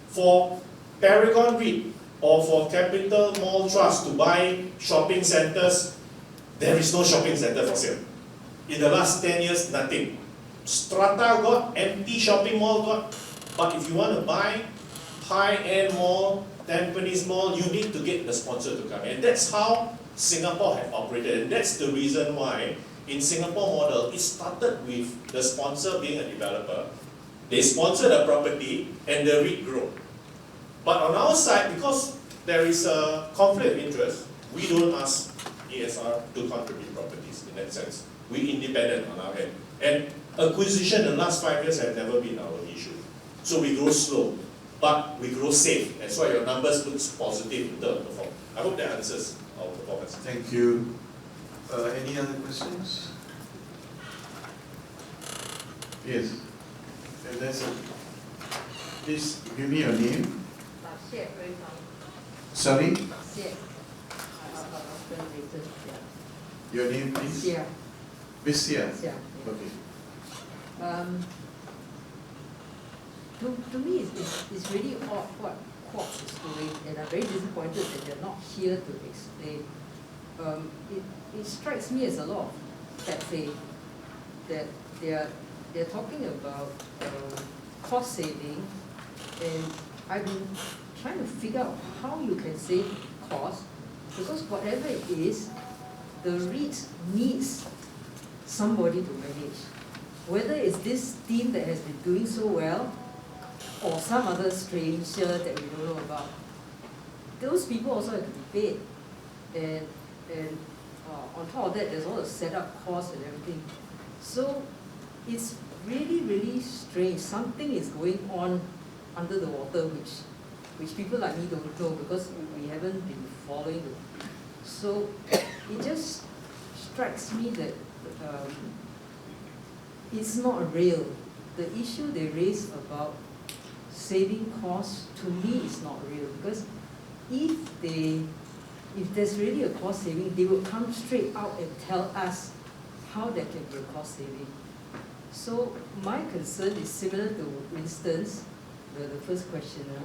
For Paragon REIT or for Capital Mall Trust to buy shopping centers, there is no shopping center for sale. In the last 10 years, nothing. Strata got, empty shopping mall got, but if you want to buy high-end mall, Tampines Mall, you need to get the sponsor to come in. And that's how Singapore have operated, and that's the reason why in Singapore model, it started with the sponsor being a developer. They sponsor the property and the REIT grow. But on our side, because there is a conflict of interest, we don't ask ESR to contribute properties in that sense. We independent on our end. And acquisition in the last 5 years have never been our issue. So we grow slow, but we grow safe. That's why your numbers look positive in terms of performance. I hope that answers our performance. Thank you. Any other questions? Yes. And that's it. Please give me your name. Sorry? Your name, please? Visya. Okay. To me, it's really odd what Quartz is doing, and I'm very disappointed that they're not here to explain. It strikes me as a lot of cafe that they're talking about cost saving, and I've been trying to figure out how you can save cost, because whatever it is, the REIT needs somebody to manage. Whether it's this team that has been doing so well, or some other stranger that we don't know about, those people also have to be paid. And on top of that, there's all the setup costs and everything. So it's really, really strange. Something is going on under the water, which people like me don't know because we haven't been following it. So it just strikes me that it's not real. The issue they raise about saving costs, to me, is not real, because if there's really a cost saving, they will come straight out and tell us how there can be a cost saving. So my concern is similar to Winston's, the first questioner.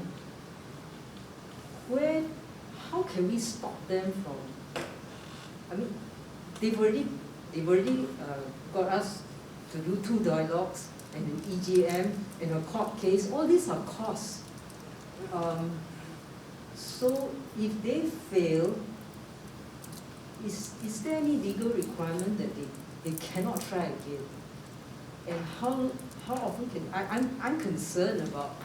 How can we stop them from, I mean, they've already got us to do 2 dialogues and an EGM and a court case. All these are costs. So if they fail, is there any legal requirement that they cannot try again? And how often can, I'm concerned about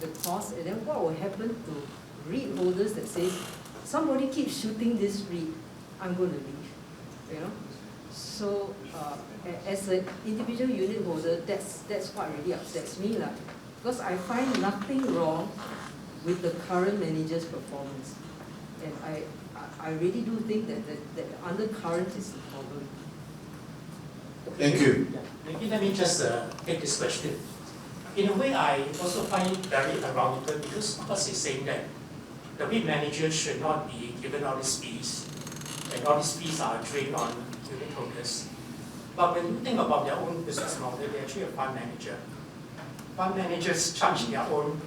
the cost, and then what will happen to REIT holders that says, somebody keeps shooting this REIT, I'm going to leave, you know? So as an individual unit holder, that's what really upsets me, because I find nothing wrong with the current manager's performance. And I really do think that the undercurrent is the problem. Thank you. Yeah. Maybe let me just take this question. In a way, I also find it very ironical because of course he's saying that the REIT manager should not be given all these fees, and all these fees are drained on unit holders. But when you think about their own business model, they're actually a fund manager. Fund managers charge their own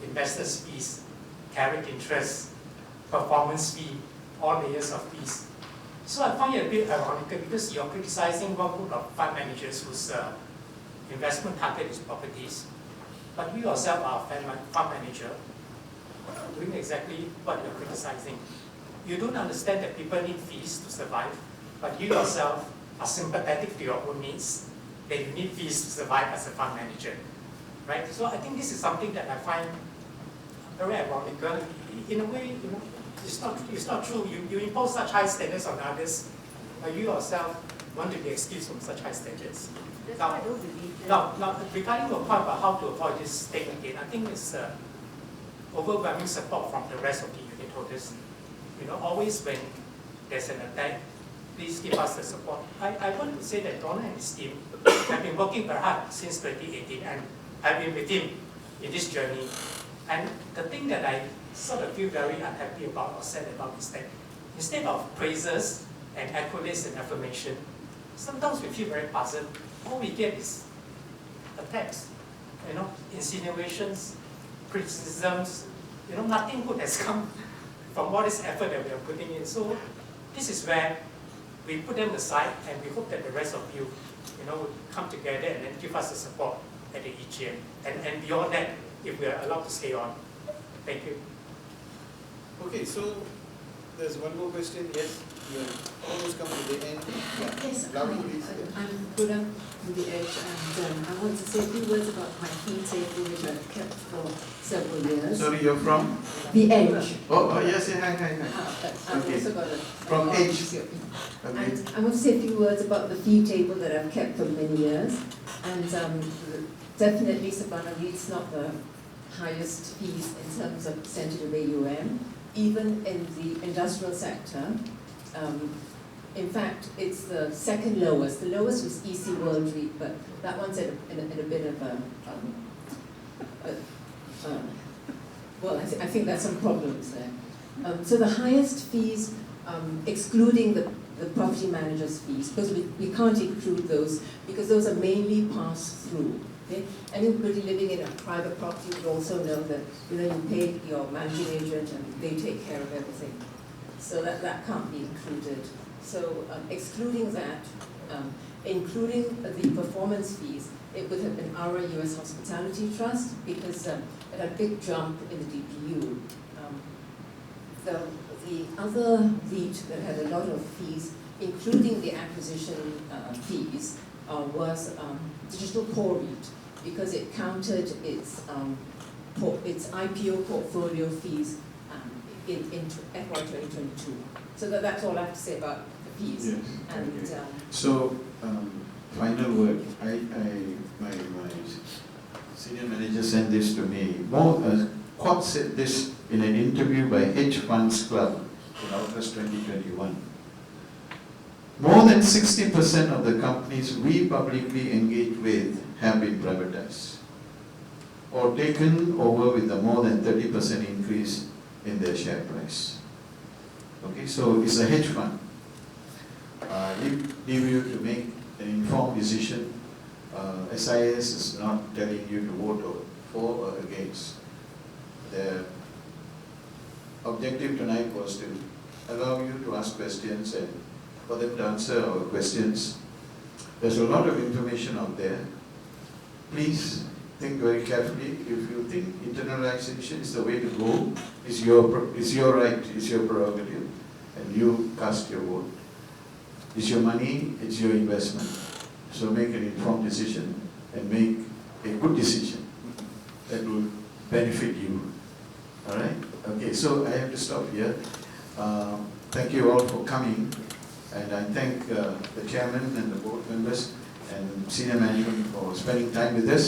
investors' fees, carried interest, performance fee, all layers of fees. So I find it a bit ironical because you're criticizing one group of fund managers whose investment target is properties, but you yourself are a fund manager doing exactly what you're criticizing. You don't understand that people need fees to survive, but you yourself are sympathetic to your own needs, that you need fees to survive as a fund manager, right? So I think this is something that I find very ironical. In a way, you know, it's not true. You impose such high standards on others, but you yourself want to be excused from such high standards. That's why I don't believe that. Now, regarding your point about how to avoid this thing again, I think it's overwhelming support from the rest of the unit holders. You know, always when there's an attack, please give us the support. I want to say that Donald and his team have been working very hard since 2018, and I've been with him in this journey. And the thing that I sort of feel very unhappy about or sad about is that instead of praises and accolades and affirmation, sometimes we feel very puzzled. All we get is attacks, you know, insinuations, criticisms. You know, nothing good has come from all this effort that we are putting in. So this is where we put them aside, and we hope that the rest of you, you know, would come together and then give us the support at the EGM. And beyond that, if we are allowed to stay on. Thank you. Okay, so there's one more question. Yes, you have almost come to the end. Yeah. Yes, Loudly, please. I'm Buddha from the Edge, and I want to say a few words about my fee table, which I've kept for several years. Sorry, you're from? The Edge. Oh yes, yeah, hi. I've Okay. also got a From Edge. Okay. Okay. And I want to say a few words about the fee table that I've kept for many years. And definitely Sabana REIT's not the highest fees in terms of percentage of AUM, even in the industrial sector. In fact, it's the second lowest. The lowest was EC World REIT, but that one's in a bit of a well, I think there's some problems there. So the highest fees, excluding the property manager's fees, because we can't include those, because those are mainly passed through. Okay? Anybody living in a private property would also know that, you know, you pay your managing agent and they take care of everything. So that can't be included. So excluding that, including the performance fees, it would have been our US Hospitality Trust, because it had a big jump in the DPU. The other REIT that had a lot of fees, including the acquisition fees, was Digital Core REIT, because it counted its IPO portfolio fees in FY 2022. So that's all I have to say about the fees. Yes. And Okay. So, final word. My senior manager sent this to me. Quad said this in an interview by Hedge Funds Club in August 2021. More than 60% of the companies we publicly engage with have been privatized or taken over with a more than 30% increase in their share price. Okay, so it's a hedge fund. Leave you to make an informed decision SIAS is not telling you to vote for or against. The objective tonight was to allow you to ask questions and for them to answer our questions. There's a lot of information out there. Please think very carefully. If you think internalization is the way to go, it's your right, it's your prerogative, and you cast your vote. It's your money, it's your investment. So make an informed decision and make a good decision that will benefit you. All right? Okay, so I have to stop here. Thank you all for coming, and I thank the chairman and the board members and senior management for spending time with us.